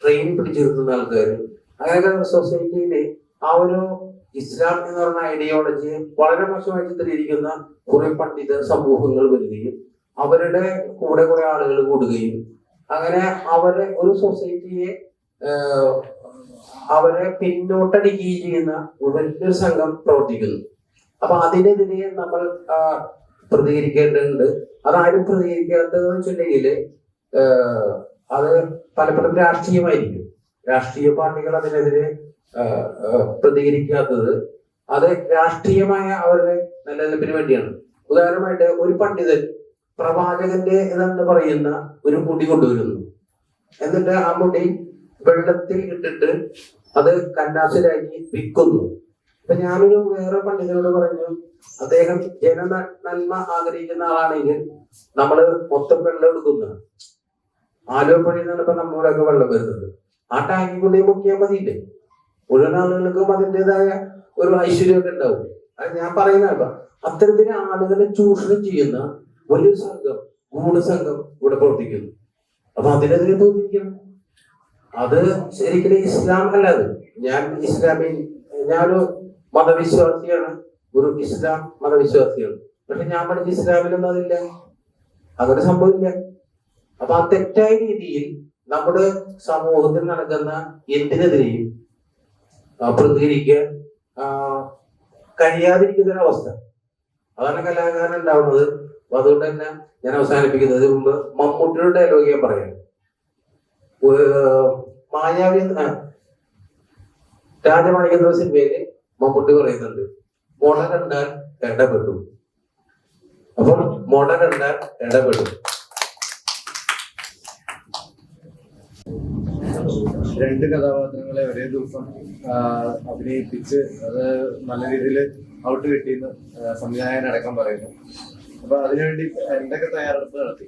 ട്രെയിൻ പിടിച്ചിരുന്ന ആൾക്കാര്, അങ്ങനെയൊക്കെ സൊസൈറ്റിയിൽ ആ ഒരു ഇസ്ലാം എന്ന് പറയുന്ന ഐഡിയോളജിയെ വളരെ മോശമായി ചിത്രീകരിക്കുന്ന കുറെ പണ്ഡിത സമൂഹങ്ങൾ വരികയും അവരുടെ കൂടെ കുറെ ആളുകൾ കൂടുകയും അങ്ങനെ അവരെ ഒരു സൊസൈറ്റിയെ അവരെ പിന്നോട്ടടിക്കുകയും ചെയ്യുന്ന വലിയൊരു സംഘം പ്രവർത്തിക്കുന്നു. അപ്പൊ അതിനെതിരെ നമ്മൾ പ്രതികരിക്കേണ്ടതുണ്ട്. അതാരും പ്രതികരിക്കാത്തതെന്ന് വെച്ചിട്ടുണ്ടെങ്കിൽ അത് പലപ്പോഴും രാഷ്ട്രീയമായിരിക്കും. രാഷ്ട്രീയ പാർട്ടികൾ അതിനെതിരെ പ്രതികരിക്കാത്തത് അത് രാഷ്ട്രീയമായ അവരുടെ നിലനിൽപ്പിന് വേണ്ടിയാണ്. ഉദാഹരണമായിട്ട് ഒരു പണ്ഡിതൻ പ്രവാചകന്റെ എന്ന് പറയുന്ന ഒരു മുടി കൊണ്ടുവരുന്നു. എന്നിട്ട് ആ മുടി വെള്ളത്തിൽ ഇട്ടിട്ട് അത് കന്നാസിലാക്കി വിൽക്കുന്നു. അപ്പൊ ഞാനൊരു വേറെ പണ്ഡിതനോട് പറഞ്ഞു, അദ്ദേഹം ജനനന്മ ആഗ്രഹിക്കുന്ന ആളാണെങ്കിൽ നമ്മള് മൊത്തം വെള്ളം എടുക്കുന്ന ആലുവപ്പുഴയിൽ നിന്നാണ് ഇപ്പൊ നമ്മുടെയൊക്കെ വെള്ളം വരുന്നത്. ആ ടാങ്കിൽ കൊണ്ടേ മുക്കിയാൽ മതിയില്ലേ? മുഴുവൻ ആളുകൾക്കും അതിൻ്റെതായ ഒരു ഐശ്വര്യമൊക്കെ ഉണ്ടാവും. അത് ഞാൻ പറയുന്ന അത്തരത്തില് ആളുകളെ ചൂഷണം ചെയ്യുന്ന വലിയൊരു സംഘം, ഗൂഢസംഘം ഇവിടെ പ്രവർത്തിക്കുന്നു. അപ്പൊ അതിനെതിരെ തോന്നിയിരിക്കണം. അത് ശരിക്കും ഇസ്ലാം അല്ലാതെ ഞാനൊരു മതവിശ്വാസിയാണ്, ഒരു ഇസ്ലാം മതവിശ്വാസിയാണ്. പക്ഷെ ഞാൻ പഠിച്ച ഇസ്ലാമിലൊന്നും അതില്ല, അങ്ങനെ സംഭവമില്ല. അപ്പൊ ആ തെറ്റായ രീതിയിൽ നമ്മുടെ സമൂഹത്തിൽ നടക്കുന്ന എന്തിനെതിരെയും പ്രതികരിക്കാൻ കഴിയാതിരിക്കുന്ന ഒരവസ്ഥ, അതാണ് കലാകാരൻ ഉണ്ടാവുന്നത്. അപ്പൊ അതുകൊണ്ട് തന്നെ ഞാൻ അവസാനിപ്പിക്കുന്നതിന് മുമ്പ് മമ്മൂട്ടിയുടെ ഡയലോഗ് ഞാൻ പറയാം. മായാവി രാജമാണിക്യ സിനിമയില് മമ്മൂട്ടി പറയുന്നുണ്ട്, മുള കണ്ടാൽ ഇടപെട്ടു. അപ്പം മുള കണ്ടാൽ ഇടപെട്ടു. 2 കഥാപാത്രങ്ങളെ ഒരേ ദിവസം അഭിനയിപ്പിച്ച് അത് നല്ല രീതിയിൽ ഔട്ട് കിട്ടിയെന്ന് സംവിധായകൻ അടക്കം പറയുന്നു. അപ്പൊ അതിനുവേണ്ടി എന്തൊക്കെ തയ്യാറെടുപ്പ് നടത്തി?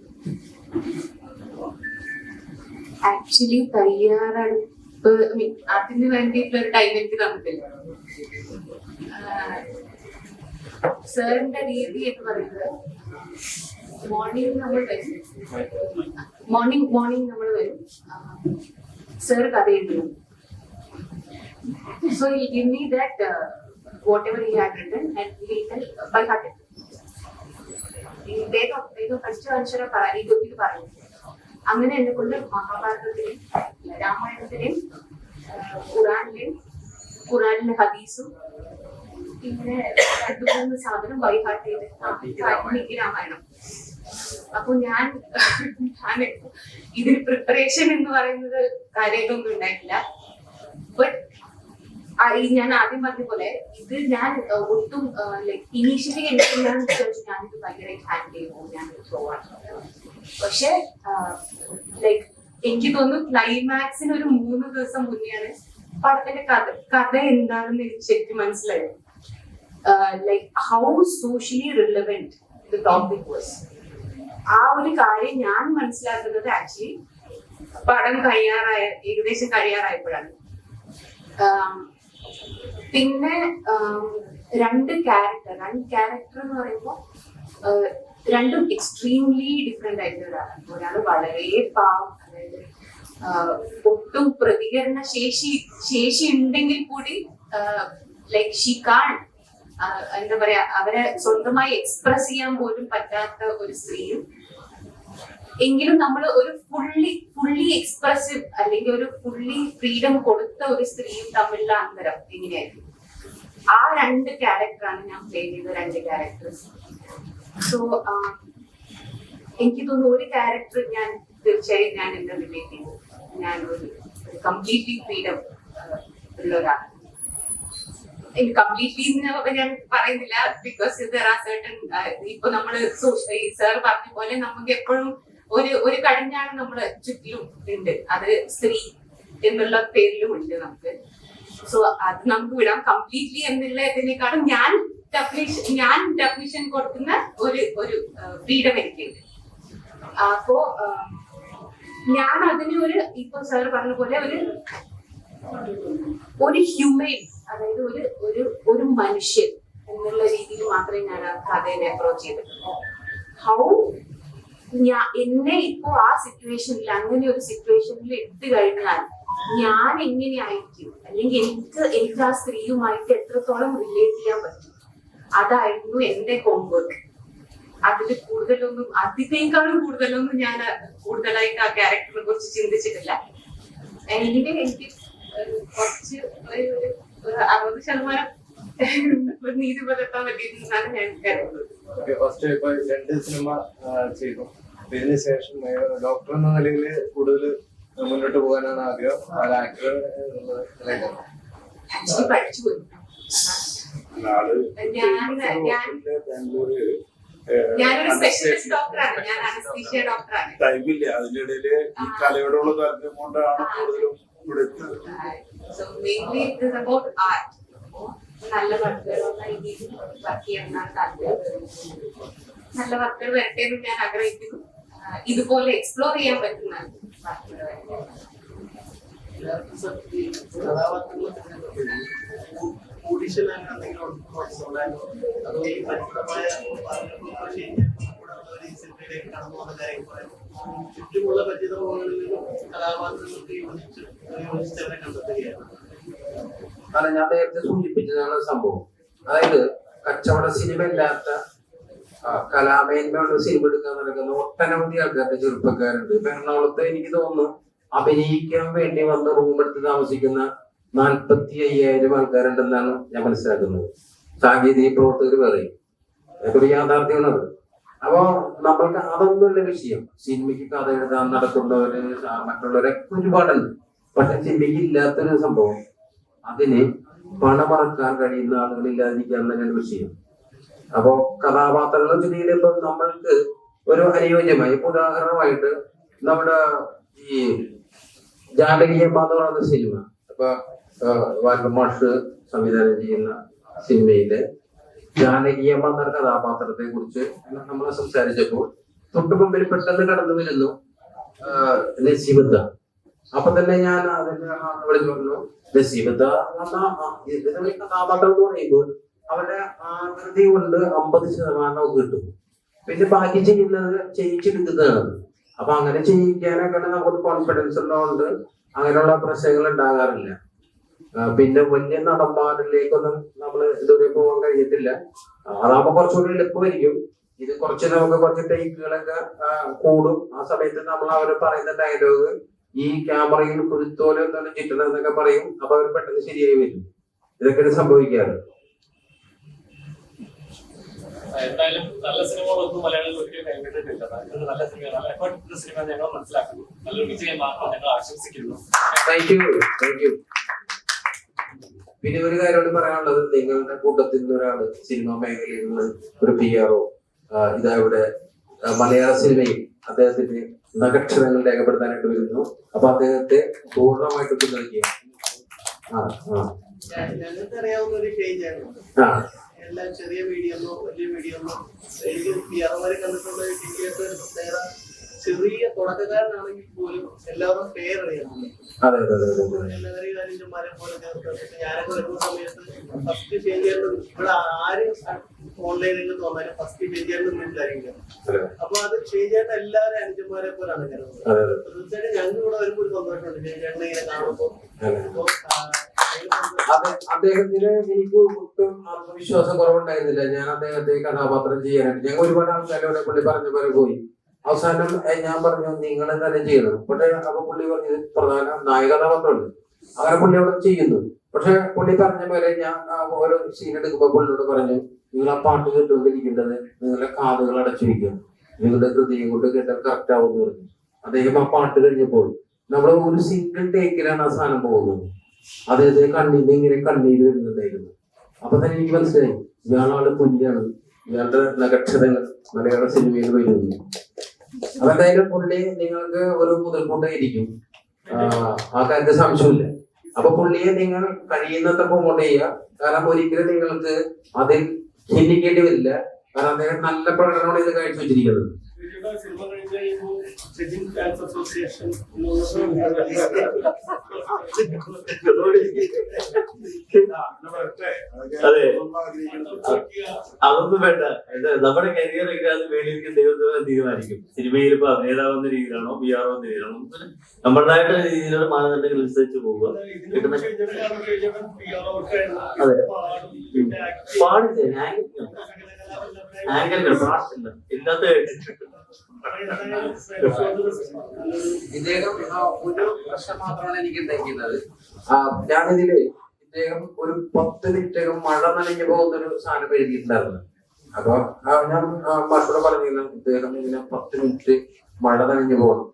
ആക്ച്വലി തയ്യാറെടുപ്പ് അതിന് വേണ്ടിയിട്ടുള്ള ഒരു ടൈം എനിക്ക് തന്നിട്ടില്ല. സാറിന്റെ രീതി എന്ന് പറയുന്നത് മോർണിംഗ് നമ്മൾ വരും, മോർണിംഗ് നമ്മൾ വരും, സാർ കഥ എഴുതുന്നു. So he'll give me that whatever he had written and he'll tell by heart. ഏതോ പഠിച്ച മനുഷ്യരെ ഇത് പറയും. അങ്ങനെ എന്നെ കൊണ്ട് മഹാഭാരതത്തിലെയും രാമായണത്തിലെയും ഖുറാനിലെ ഹദീസും ഇങ്ങനെ 2-3 സാധനം ബൈഹാർട്ട് ചെയ്ത് രാമായണം. അപ്പൊ ഞാൻ ഇതിന് പ്രിപ്പറേഷൻ എന്ന് പറയുന്നത് കാര്യമായിട്ടൊന്നും ഉണ്ടായിട്ടില്ല. ബട്ട് ഞാൻ ആദ്യം പറഞ്ഞ പോലെ ഇത് ഞാൻ ഒട്ടും ലൈക് ഇനീഷ്യലി എനിക്ക് ഞാനിത് ഭയങ്കരമായിട്ട് ഹാൻഡിൽ ചെയ്യുമോ, ഞാനൊരു ത്രോ ആണ്. പക്ഷെ ലൈക് എനിക്ക് തോന്നുന്നു ക്ലൈമാക്സിന് ഒരു 3 ദിവസം മുന്നെയാണ് പടത്തിന്റെ കഥ എന്താണെന്ന് എനിക്ക് ശരിക്കും മനസ്സിലായത്. Like how socially relevant the topic was. ആ ഒരു കാര്യം ഞാൻ മനസ്സിലാക്കുന്നത് ആക്ച്വലി പടം ഏകദേശം കഴിയാറായപ്പോഴാണ്. പിന്നെ 2 ക്യാരക്ടർ എന്ന് പറയുമ്പോൾ രണ്ടും എക്സ്ട്രീംലി ഡിഫറെന്റ് ആയിട്ടുള്ളതാണ്. ഒരാൾ വളരെ പാവം, അതായത് ഒട്ടും പ്രതികരണ ശേഷി ഉണ്ടെങ്കിൽ കൂടി ലൈക് ഷീ കാൺ എന്താ പറയാ അവരെ സ്വന്തമായി എക്സ്പ്രസ് ചെയ്യാൻ പോലും പറ്റാത്ത ഒരു സ്ത്രീയും, എങ്കിലും നമ്മൾ ഒരു ഫുള്ളി എക്സ്പ്രസീവ് അല്ലെങ്കിൽ ഒരു ഫുള്ളി ഫ്രീഡം കൊടുത്ത ഒരു സ്ത്രീയും തമ്മിലുള്ള അന്തരം എങ്ങനെയായിരിക്കും. ആ 2 ക്യാരക്ടറാണ് ഞാൻ പ്ലേ ചെയ്ത 2 ക്യാരക്ടേഴ്സ്. സോ എനിക്ക് തോന്നുന്നു ഒരു ക്യാരക്ടർ ഞാൻ തീർച്ചയായും ഞാൻ എന്താ റിലേറ്റ് ചെയ്തു. ഞാൻ ഒരു കംപ്ലീറ്റ്ലി ഫ്രീഡം ഉള്ള ഒരാളാണ്. കംപ്ലീറ്റ്ലി ഞാൻ പറയുന്നില്ല, ബിക്കോസ് ഇപ്പൊ നമ്മള് സാർ പറഞ്ഞ പോലെ നമുക്ക് എപ്പോഴും ഒരു കടിഞ്ഞാണ് നമ്മള് ചുറ്റിലും ഉണ്ട്, അത് സ്ത്രീ എന്നുള്ള പേരിലും ഉണ്ട് നമുക്ക്. സോ അത് നമുക്ക് വിടാം. കംപ്ലീറ്റ്ലി എന്നുള്ളതിനേക്കാളും ഞാൻ ഡെഫിനിഷൻ കൊടുക്കുന്ന ഒരു ഫ്രീഡം എനിക്കുണ്ട്. അപ്പോ ഞാൻ അതിന് ഇപ്പൊ സാർ പറഞ്ഞ പോലെ ഒരു ഹ്യൂമൻ, അതായത് ഒരു മനുഷ്യൻ എന്നുള്ള രീതിയിൽ മാത്രമേ ഞാൻ ആ കഥയെ അപ്രോച്ച് ചെയ്തിട്ടുള്ളൂ. ഹൗ എന്നെ ഇപ്പോ ആ സിറ്റുവേഷനിൽ അങ്ങനെ ഒരു സിറ്റുവേഷനിൽ ഇട്ട് കഴിഞ്ഞാൽ ഞാൻ എങ്ങനെയായിരിക്കും, അല്ലെങ്കിൽ എനിക്ക് ആ സ്ത്രീയുമായിട്ട് എത്രത്തോളം റിലേറ്റ് ചെയ്യാൻ പറ്റും, അതായിരുന്നു എന്റെ ഹോംവർക്ക്. അതിനേക്കാളും കൂടുതലൊന്നും ഞാൻ കൂടുതലായിട്ട് ആ ക്യാരക്ടറിനെ കുറിച്ച് ചിന്തിച്ചിട്ടില്ല. എനിക്ക് കുറച്ച് ഒരു 60% നീതി പുലർത്താൻ പറ്റിയിരുന്നാണ് ഞാൻ കരുതുന്നത്. ഫസ്റ്റ് ഇപ്പൊ 2 സിനിമ ചെയ്തു. ഇതിന് ശേഷം ഡോക്ടർ എന്ന നിലയിൽ കൂടുതൽ മുന്നോട്ട് പോകാനാണ് ആഗ്രഹം. ആക്ടർ പഠിച്ചുപോയി. ഞാനൊരു സ്പെഷ്യലിസ്റ്റ് ഡോക്ടറാണ്, ഞാൻ അനസ്തീഷ്യ ഡോക്ടറാണ്. ടൈമില്ല, അതിനിടയില് ഈ കലയോടുള്ള താല്പര്യം കൊണ്ടാണ് കൂടുതലും ഇവിടെ എത്തുന്നത്. So mainly it is about art. നല്ല വർക്കുകളുള്ള രീതിയിൽ വർക്ക് ചെയ്യാനാണ് താല്പര്യം. നല്ല വർക്കുകൾ വരട്ടെ എന്ന് ഞാൻ ആഗ്രഹിക്കുന്നു. ഇതുപോലെ എക്സ്പ്ലോർ ചെയ്യാൻ പറ്റുന്ന വർക്കുകൾ വരട്ടെ. ചുറ്റുമുള്ള പരിചിതങ്ങളിൽ നിന്നും കഥാപാത്രങ്ങൾക്ക് യോജിച്ചവരെ കണ്ടെത്തുകയാണ്. കാരണം ഞാൻ നേരത്തെ സൂചിപ്പിച്ചതാണ് സംഭവം. അതായത് കച്ചവട സിനിമ ഇല്ലാത്ത കലാമേന്മയുള്ള സിനിമ എടുക്കാൻ നടക്കുന്ന ഒട്ടനവധി ആൾക്കാരുടെ ചെറുപ്പക്കാരുണ്ട്. ഇപ്പൊ എറണാകുളത്ത് എനിക്ക് തോന്നുന്നു അഭിനയിക്കാൻ വേണ്ടി വന്ന് റൂം എടുത്ത് താമസിക്കുന്ന 45,000 ആൾക്കാരുണ്ടെന്നാണ് ഞാൻ മനസ്സിലാക്കുന്നത്. സാങ്കേതിക പ്രവർത്തകർ പറയും. അതൊരു യാഥാർത്ഥ്യമാണത്. അപ്പോ നമ്മൾക്ക് അതൊന്നുമല്ല വിഷയം. സിനിമയ്ക്ക് കഥ എഴുതാൻ നടക്കുന്നവര് മറ്റുള്ളവരൊക്കെ ഒരുപാടുണ്ട്. പക്ഷെ സിനിമയ്ക്ക് ഇല്ലാത്തൊരു സംഭവം, അതിന് പണമറക്കാൻ കഴിയുന്ന ആളുകളില്ലാതിരിക്കാൻ തന്നെയാണ് വിഷയം. അപ്പോ കഥാപാത്രങ്ങൾ ചുരുങ്ങിയിൽ ഇപ്പൊ നമ്മൾക്ക് ഒരു അനുയോജ്യമായി, ഇപ്പൊ ഉദാഹരണമായിട്ട് നമ്മുടെ ഈ ജാനകിയമ്മ എന്ന് പറയുന്ന സിനിമ, അപ്പൊ വാൽമാഷ് സംവിധാനം ചെയ്യുന്ന സിനിമയിലെ ജാനകിയമ്മ എന്ന കഥാപാത്രത്തെ കുറിച്ച് നമ്മൾ സംസാരിച്ചപ്പോൾ തൊട്ടു മുമ്പിൽ പെട്ടെന്ന് കടന്നു വരുന്നു നസീബത്ത. അപ്പൊ തന്നെ ഞാൻ അതിന്റെ വിളിച്ചു പറഞ്ഞു, നസീബത്ത എന്ന കഥാപാത്രം എന്ന് പറയുമ്പോൾ അവരുടെ ആകൃതി കൊണ്ട് 50% കിട്ടും, പിന്നെ ബാക്കി ചെയ്യുന്നത് ചെയ്യിച്ചെടുക്കുന്നതാണ്. അപ്പൊ അങ്ങനെ ചെയ്യിക്കാനൊക്കെ നമുക്ക് കോൺഫിഡൻസ് ഉള്ളതുകൊണ്ട് അങ്ങനെയുള്ള പ്രശ്നങ്ങൾ ഉണ്ടാകാറില്ല. പിന്നെ വലിയ നടന്മാരിലേക്കൊന്നും നമ്മൾ ഇതുവരെ പോകാൻ കഴിയത്തില്ല. അതാകുമ്പോ കുറച്ചുകൂടി എളുപ്പമായിരിക്കും. ഇത് കുറച്ച് ടേക്കുകളൊക്കെ കൂടും. ആ സമയത്ത് നമ്മൾ അവർ പറയുന്ന ഡയലോഗ് ഈ ക്യാമറയിൽ കുരുത്തോലെ എന്താണ് ചിട്ടണം എന്നൊക്കെ പറയും. അപ്പൊ അവർ പെട്ടെന്ന് ശരിയായി വരും. ഇതൊക്കെയാണ് സംഭവിക്കാറ്. എന്തായാലും നല്ല സിനിമകളൊന്നും മലയാളികൾ ഒരിക്കലും കൈവിട്ടിട്ടില്ല. നല്ല സിനിമ, നല്ല എഫേർട്ട് സിനിമ ഞങ്ങൾ മനസ്സിലാക്കുന്നു. നല്ലൊരു വിജയം മാത്രം ഞങ്ങൾ ആശംസിക്കുന്നു. Thank you. പിന്നെ ഒരു കാര്യം പറയാനുള്ളത്, നിങ്ങളുടെ കൂട്ടത്തിൽ നിന്ന് ഒരാള് സിനിമാ മേഖലയിൽ നിന്ന് ഒരു PRO ഇതാ ഇവിടെ മലയാള സിനിമയിൽ അദ്ദേഹത്തിന്റെ നക്ഷത്രങ്ങൾ രേഖപ്പെടുത്താനായിട്ട് വരുന്നു. അപ്പൊ അദ്ദേഹത്തെ പൂർണ്ണമായിട്ട് പിന്തുണയ്ക്കുക. ഞങ്ങൾക്ക് അറിയാവുന്ന ഒരു പേജാണ്. എല്ലാം ചെറിയ വീഡിയോന്നോ വലിയ വീഡിയോന്നോ എനിക്ക് പിയർമാരെ കണ്ടിട്ടുള്ള ടീച്ചേഴ്സ് പ്രത്യേകത, ചെറിയ തുടക്കക്കാരനാണെങ്കിൽ പോലും എല്ലാവരും പേരറിയാം. എല്ലാവരെയും കാലിഞ്ചന്മാരെ പോലെ ചേർത്ത് ഞാനൊക്കെ വരുന്ന സമയത്ത് ഫസ്റ്റ് ചേഞ്ച് ചെയ്യേണ്ടത് ഇവിടെ ആരും ഓൺലൈൻ രംഗത്ത് വന്നാലും ഫസ്റ്റ് ചേഞ്ച് ചെയ്യേണ്ടത് വീട്ടിലായിരിക്കും. അപ്പൊ അത് ചേഞ്ച് ചെയ്യേണ്ട എല്ലാവരും അനുജന്മാരെ പോലാണ് കരുതുന്നത്. തീർച്ചയായിട്ടും ഞങ്ങൾ ഇവിടെ വരുമ്പോൾ ഒരു സന്തോഷമുണ്ട് ചേഞ്ച് ഇങ്ങനെ കാണുമ്പോൾ. അദ്ദേഹത്തിന് എനിക്ക് ഒട്ടും ആത്മവിശ്വാസം കുറവുണ്ടായിരുന്നില്ല. ഞാൻ അദ്ദേഹത്തെ കഥാപാത്രം ചെയ്യാനായിട്ട് ഞങ്ങൾ ഒരുപാട് ആൾക്കാരോടെ പുള്ളി പറഞ്ഞ പോലെ പോയി. അവസാനം ഞാൻ പറഞ്ഞു നിങ്ങൾ തന്നെ ചെയ്യണം. പക്ഷെ അപ്പൊ പുള്ളി പറഞ്ഞത് പ്രധാന നായക കഥാപാത്രമുണ്ട്, അങ്ങനെ പുള്ളി അവിടെ ചെയ്യുന്നു. പക്ഷെ പുള്ളി പറഞ്ഞ പോലെ ഞാൻ ഓരോ സീൻ എടുക്കുമ്പോൾ പുള്ളിയോട് പറഞ്ഞു, നിങ്ങൾ ആ പാട്ട് കേട്ടുകൊണ്ടിരിക്കേണ്ടത് നിങ്ങളുടെ കാതുകൾ അടച്ചിരിക്കുക, നിങ്ങളുടെ ഹൃദയം കൊണ്ട് കേട്ടാൽ കറക്റ്റ് ആവുമെന്ന് പറഞ്ഞു. അദ്ദേഹം ആ പാട്ട് കഴിഞ്ഞപ്പോൾ നമ്മൾ ഒരു സിംഗിൾ ടേക്കിലാണ് ആ സാധനം പോകുന്നത്. അദ്ദേഹത്തെ കണ്ണീര് ഇങ്ങനെ കണ്ണീര് വരുന്നുണ്ടായിരുന്നു. അപ്പൊ തന്നെ എനിക്ക് മനസ്സിലായി ഇയാളാള് പുലിയാണ്, ഇയാളുടെ നക്ഷത്രങ്ങൾ മലയാള സിനിമയിൽ വരുന്നു. അതെന്തായാലും പുള്ളി നിങ്ങൾക്ക് ഒരു മുതൽക്കൂട്ടായിരിക്കും, ആ കാര്യത്തിൽ സംശയമില്ല. അപ്പൊ പുള്ളിയെ നിങ്ങൾ കഴിയുന്നത്ര പ്രൊമോട്ട് ചെയ്യുക. കാരണം ഒരിക്കലും നിങ്ങൾക്ക് അതിൽ ചിന്തിക്കേണ്ടി വരില്ല. കാരണം അദ്ദേഹം നല്ല പ്രകടനമാണ് ഇത് കാഴ്ചവെച്ചിരിക്കുന്നത്. സിനിമ കഴിഞ്ഞ് കഴിയുമ്പോൾ സച്ചിൻ ഫാൻസ് അസോസിയേഷൻ അതെ, അതൊന്നും വേണ്ട. നമ്മുടെ കരിയറൊക്കെ അത് വേണ്ടിയിരിക്കും ദൈവം തീരുമാനിക്കും. സിനിമയിൽ ഇപ്പൊ അഭിനേതാവുന്ന രീതിയിലാണോ PRO എന്ന രീതിയിലാണോ നമ്മളുടേതായിട്ട് രീതിയിലുള്ള മാനദണ്ഡങ്ങൾ അനുസരിച്ച് പോവുക. കിട്ടുന്ന അതെ പാടില്ല, ആങ്കറില്ല, പാടില്ല, ഇല്ലാത്ത ഇദ്ദേഹം ഒരു പ്രശ്നം മാത്രമാണ് എനിക്ക് ഉണ്ടാക്കിയത്. ഞാനിതില് ഇദ്ദേഹം ഒരു 10 മിനിറ്റകം മഴ നനഞ്ഞു പോകുന്ന ഒരു സാധനം എഴുതിയിട്ടുണ്ടായിരുന്നു. അപ്പൊ ഞാൻ മറ്റോട് പറഞ്ഞിരുന്നു ഇദ്ദേഹം ഇങ്ങനെ 10 മിനിറ്റ് മഴ നനഞ്ഞു പോകണം.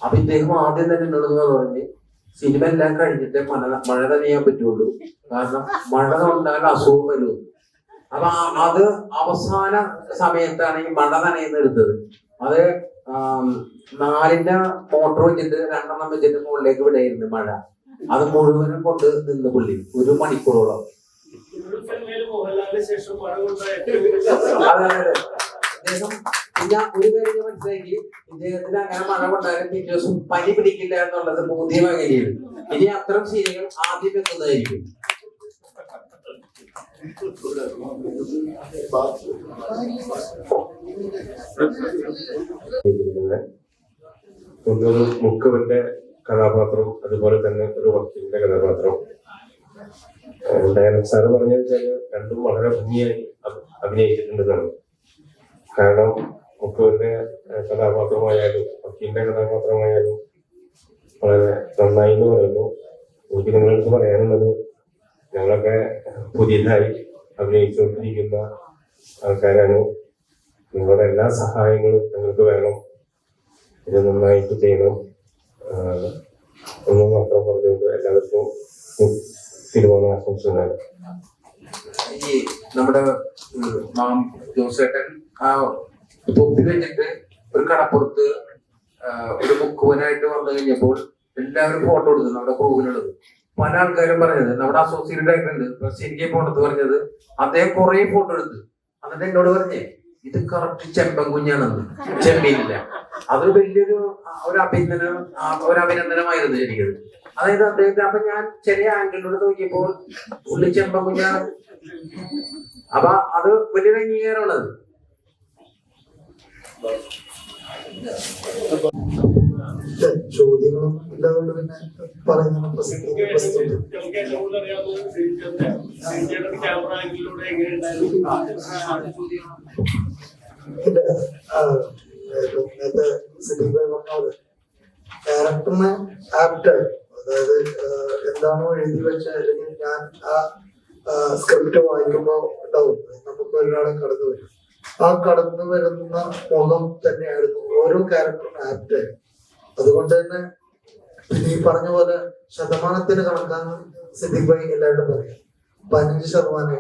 അപ്പൊ ഇദ്ദേഹം ആദ്യം തന്നെ ഉണ്ടെന്ന് പറഞ്ഞ് സിനിമ എല്ലാം കഴിഞ്ഞിട്ട് മഴ നനയാൻ പറ്റുള്ളൂ, കാരണം മഴ കൊണ്ടാൽ അസുഖം വരും. അപ്പൊ അത് അവസാന സമയത്താണ് ഈ മഴ നനയുന്ന എടുത്തത്. അത് 4ന്റെ മോട്ടോർ വെച്ചിട്ട് 2 വെച്ചിട്ട് മുകളിലേക്ക് വിടയിരുന്നു മഴ. അത് മുഴുവനും കൊണ്ട് നിന്ന് പുള്ളി 1 മണിക്കൂറോളം. അതെ അദ്ദേഹം ഞാൻ ഒരു കാര്യം മനസ്സിലാക്കി, ഇദ്ദേഹത്തിന് അങ്ങനെ മഴ കൊണ്ടാലും പിറ്റേ ദിവസം പനി പിടിക്കില്ല എന്നുള്ളത് ബോധ്യമാകുകയാണ്. ഇനി അത്തരം സീനുകൾ ആദ്യം വെക്കുന്നതായിരിക്കും. ഒന്നൊരു മുക്കുവന്റെ കഥാപാത്രം, അതുപോലെ തന്നെ ഒരു വക്കീലിന്റെ കഥാപാത്രം. ഡയറക്ടർ സാറ് പറഞ്ഞു വെച്ചാല് രണ്ടും വളരെ ഭംഗിയായി അഭിനയിച്ചിട്ടുണ്ടെന്നാണ്. കാരണം മുക്കുവന്റെ കഥാപാത്രമായാലും വക്കീലിന്റെ കഥാപാത്രമായാലും വളരെ നന്നായി എന്ന് പറയുന്നു. എനിക്ക് നിങ്ങളടുത്ത് പറയാനുള്ളത്, ഞങ്ങളൊക്കെ പുതിയതായി അഭിനയിച്ചുകൊണ്ടിരിക്കുന്ന ആൾക്കാരാണ്. നിങ്ങളുടെ എല്ലാ സഹായങ്ങളും ഞങ്ങൾക്ക് വേണം. ഇത് നന്നായിട്ട് ചെയ്യണം ഒന്നും മാത്രം പറഞ്ഞുകൊണ്ട് എല്ലാവർക്കും തിരുവോണ ആശംസകൾ. ഈ നമ്മുടെ ജോസേട്ടൻ തൊപ്പി വെച്ചിട്ട് ഒരു കടപ്പുറത്ത് ഒരു മുക്കുവനായിട്ട് വന്നു കഴിഞ്ഞപ്പോൾ എല്ലാവരും ഫോട്ടോ എടുക്കുന്നു, നമ്മുടെ ക്രൂവിനുള്ളത്. പല ആൾക്കാരും പറഞ്ഞത്, നമ്മുടെ അസോസിയേറ്റ് ഡയറക്ടർ ഉണ്ട് ശരിക്കും പോണത്ത് പറഞ്ഞത്, അദ്ദേഹം കുറെ ഫോട്ടോ എടുത്ത് എന്നിട്ട് എന്നോട് പറഞ്ഞേ ഇത് കറക്റ്റ് ചെമ്പൻ കുഞ്ഞാണെന്ന്, ചെമ്മീനില്ല. അതൊരു വലിയൊരു അഭിനന്ദനമായിരുന്നു എനിക്കത്. അതായത് അദ്ദേഹത്തെ അപ്പൊ ഞാൻ ചെറിയ ആംഗിളിലൂടെ നോക്കിയപ്പോൾ പുള്ളി ചെമ്പൻ കുഞ്ഞാണ്. അപ്പൊ അത് വലിയൊരു അംഗീകാരമാണത്. ചോദ്യങ്ങളും ഇല്ലാതുകൊണ്ട് പിന്നെ പറയുന്ന നേരത്തെ സിദ്ദീഖ് ഭായി പറഞ്ഞ പോലെ ക്യാരക്ടറിന് ആപ്റ്റായി, അതായത് എന്താണോ എഴുതി വെച്ച, അല്ലെങ്കിൽ ഞാൻ ആ സ്ക്രിപ്റ്റ് വായിക്കുമ്പോൾ ഉണ്ടാവും നമുക്ക് ഒരാളെ കടന്നു വരും, ആ കടന്നു വരുന്ന മുഖം തന്നെയായിരുന്നു ഓരോ ക്യാരക്ടറിനും ആപ്റ്റായി. അതുകൊണ്ട് തന്നെ ഈ പറഞ്ഞ പോലെ ശതമാനത്തിന് കണക്കാൻ സിദ്ദീഖ് ഭായി എല്ലാവരും പറയാം. 15%,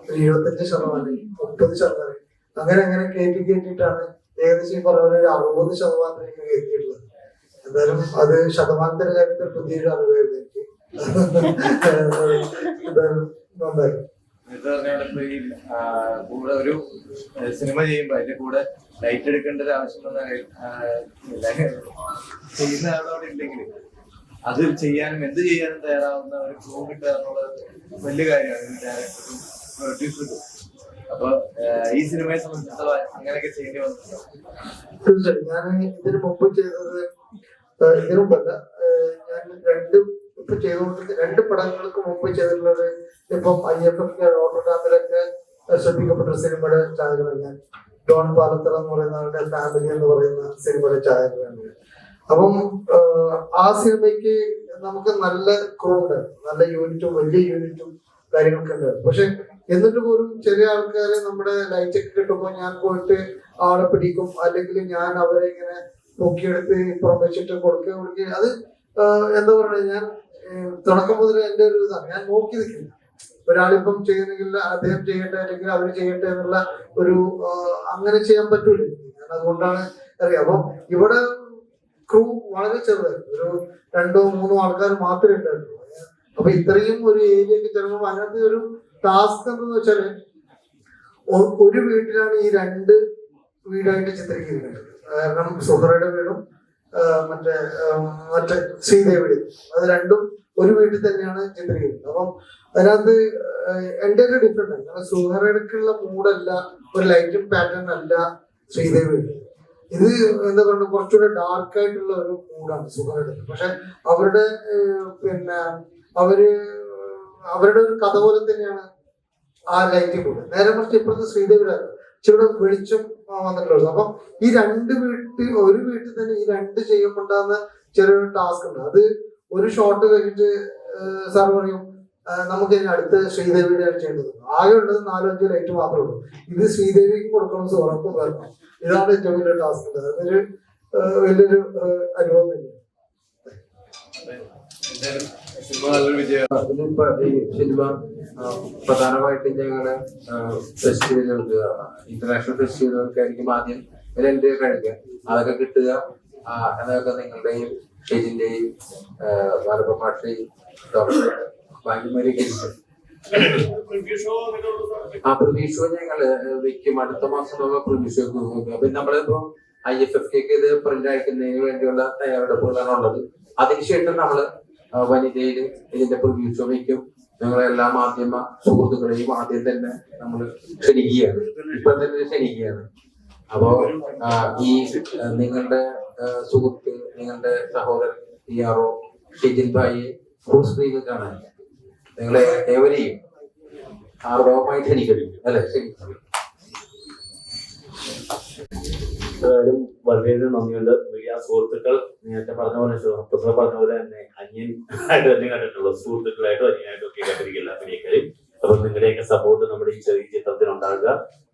75%, 30%, അങ്ങനെ അങ്ങനെ കേട്ടിട്ടാണ് ഏകദേശം ഈ പറഞ്ഞ പോലെ 60%-ലേക്ക് എത്തിയിട്ടുള്ളത്. എന്തായാലും അത് ശതമാനത്തിന്റെ കാര്യത്തിൽ പുതിയൊരു അറിവായിരുന്നു എനിക്ക്. എന്തായാലും നന്നായി. കൂടെ ഒരു സിനിമ ചെയ്യുമ്പോ അതിന്റെ കൂടെ ലൈറ്റ് എടുക്കേണ്ട ഒരു ആവശ്യം ചെയ്യുന്ന ആളോട് ഉണ്ടെങ്കിൽ അത് ചെയ്യാനും എന്ത് ചെയ്യാനും തയ്യാറാവുന്ന ഒരു ക്രൂ കിട്ടുക എന്നുള്ളത് വലിയ കാര്യമാണ് ഡയറക്ടറും പ്രൊഡ്യൂസറും. അപ്പൊ ഈ സിനിമയെ സംബന്ധിച്ചിടത്തോളം അങ്ങനെയൊക്കെ ചെയ്യേണ്ടി വന്നിട്ടുണ്ടോ? തീർച്ചയായും ഞാൻ ഇതിന് മുമ്പ് ചെയ്തത്, ഇതിനു മുമ്പല്ല, ഞാൻ ഇപ്പൊ ചെയ്തുകൊണ്ടിരിക്കുന്ന 2 പടങ്ങൾക്ക് മുമ്പ് ചെയ്തിട്ടുള്ളത് ഇപ്പം IFF റോട്ടർഡാമിലൊക്കെ ശ്രദ്ധിക്കപ്പെട്ട സിനിമയുടെ ഛായാഗ്രഹം ഞാൻ ഡോൺ പാലത്തറ എന്ന് പറയുന്ന ആളുടെ ഫാമിലി എന്ന് പറയുന്ന സിനിമയുടെ ഛായാഗ്രഹം. അപ്പം ആ സിനിമയ്ക്ക് നമുക്ക് നല്ല ക്രൂ ഉണ്ടായിരുന്നു, നല്ല യൂണിറ്റും വലിയ യൂണിറ്റും കാര്യങ്ങളൊക്കെ ഉണ്ടായിരുന്നു. പക്ഷെ എന്നിട്ട് പോലും ചെറിയ ആൾക്കാരെ നമ്മുടെ ലൈറ്റൊക്കെ കിട്ടുമ്പോൾ ഞാൻ പോയിട്ട് ആളെ പിടിക്കും, അല്ലെങ്കിൽ ഞാൻ അവരെ ഇങ്ങനെ നോക്കിയെടുത്ത് ഇപ്പുറം വെച്ചിട്ട് കൊടുക്കുക. അത് എന്താ പറയുക, ഞാൻ തുടക്കം മുതൽ എൻ്റെ ഒരു ഇതാണ്, ഞാൻ നോക്കി നിൽക്കില്ല. ഒരാളിപ്പം ചെയ്യുന്നെങ്കിൽ അദ്ദേഹം ചെയ്യട്ടെ അല്ലെങ്കിൽ അവർ ചെയ്യട്ടെ എന്നുള്ള ഒരു അങ്ങനെ ചെയ്യാൻ പറ്റൂല. ഞാൻ അതുകൊണ്ടാണ് അറിയാം. അപ്പം ഇവിടെ ക്രൂ വളരെ ചെറുതായിരുന്നു, ഒരു 2-3 ആൾക്കാർ മാത്രമേ ഉണ്ടായിട്ടുള്ളൂ. അപ്പൊ ഇത്രയും ഒരു ഏരിയക്ക് ചെല്ലുമ്പോൾ അതിനകത്ത് ഒരു ടാസ്ക് എന്താന്ന് വെച്ചാല്, ഒരു വീട്ടിലാണ് ഈ 2 വീടായിട്ട് ചിത്രീകരിക്കുന്നത്. കാരണം സുഹറയുടെ വീടും മറ്റേ ശ്രീദേവിയുടെ, അത് രണ്ടും ഒരു വീട്ടിൽ തന്നെയാണ് ചിത്രീകരിക്കുന്നത്. അപ്പം അതിനകത്ത് എൻ്റെ ഒരു ഡിഫറെന്റ് ആണ്. കാരണം സുഹറയ്ക്കുള്ള മൂഡല്ല, ഒരു ലൈറ്റിംഗ് പാറ്റേൺ അല്ല ശ്രീദേവി. ഇത് എന്താ പറയുക, കുറച്ചുകൂടെ ഡാർക്ക് ആയിട്ടുള്ള ഒരു മൂഡാണ് സുഹറയുടെ. പക്ഷെ അവരുടെ അവരുടെ ഒരു കഥ പോലെ തന്നെയാണ് ആ ലൈറ്റിംഗ് മൂഡ്. നേരെ മറിച്ച് ഇപ്പോഴത്തെ ശ്രീദേവിയുടെ ഇച്ചിരി വെളിച്ചം വന്നിട്ടുള്ളത്. അപ്പം ഈ ഒരു വീട്ടിൽ തന്നെ ഈ 2 ചെയ്യുമ്പോണ്ടാകുന്ന ചെറിയൊരു ടാസ്ക് ഉണ്ട്. അത് ഒരു ഷോട്ട് കഴിഞ്ഞിട്ട് സാർ പറയും നമുക്ക് ഇനി അടുത്ത് ശ്രീദേവിയുടെയാണ് ചെയ്യേണ്ടത്. ആകെ ഉള്ളത് 4-5 ലൈറ്റ് മാത്രമേ ഉള്ളൂ. ഇത് ശ്രീദേവിക്ക് കൊടുക്കണം, സുഹറക്കും വരണം. ഇതാണ് ഏറ്റവും വലിയ ടാസ്ക്. അതൊരു വലിയൊരു അനുഭവം തന്നെയാണ്. ഇതിപ്പോ ഈ സിനിമ പ്രധാനമായിട്ടും ഞങ്ങള് ഫെസ്റ്റിവലുകൾക്ക്, ഇന്റർനാഷണൽ ഫെസ്റ്റിവലുകൾക്കായിരിക്കും ആദ്യം രണ്ട് കഴിക്കുക. അതൊക്കെ കിട്ടുക, അതൊക്കെ നിങ്ങളുടെയും ഷെജിന്റെയും ഭാരതമാഷയും ഭാഗ്യമാരെയൊക്കെ ആ പ്രിവ്യൂ ഷോ ഞങ്ങള് വെക്കും. അടുത്ത മാസം നമ്മൾ പ്രിവ്യൂ ഷോ നോക്കുക. പിന്നെ നമ്മളിപ്പോ IFFK ഇത് പ്രിന്റ് അയക്കുന്നതിന് വേണ്ടിയുള്ള തയ്യാറെടുപ്പുകളാണ് ഉള്ളത്. അതിനുശേഷം നമ്മള് വനിതയിൽ ഇതിന്റെ പ്രിവ്യൂ ഷോ വയ്ക്കും. ഞങ്ങളെല്ലാ മാധ്യമ സുഹൃത്തുക്കളെയും ആദ്യം തന്നെ നമ്മൾ ക്ഷണിക്കുകയാണ്, ഇപ്പൊ തന്നെ ക്ഷണിക്കുകയാണ്. അപ്പോ ഈ നിങ്ങളുടെ സുഹൃത്ത്, നിങ്ങളുടെ സഹോദരൻ PRO ഷെജിൻ ഭായിയെ ഫുൾ സ്ക്രീനിൽ കാണാൻ നിങ്ങളെ ഏവരെയും ആർവമായിട്ട് ക്ഷണിക്കുന്നു. അല്ലെ? ശരി. എന്തായാലും വളരെയധികം നന്ദിയുണ്ട്. മീഡിയ സുഹൃത്തുക്കൾ നേരത്തെ പറഞ്ഞ പോലെ പറഞ്ഞ പോലെ തന്നെ അന്യൻ ആയിട്ട് തന്നെ കണ്ടിട്ടുള്ളൂ, സുഹൃത്തുക്കളായിട്ടും അന്യനായിട്ടും ഒക്കെ കണ്ടിരിക്കില്ല അഭിനയിക്കാരും. അപ്പൊ നിങ്ങളുടെയൊക്കെ സപ്പോർട്ട് നമ്മുടെ ഈ ചെറിയ ചിത്രത്തിന് ഉണ്ടാകുക.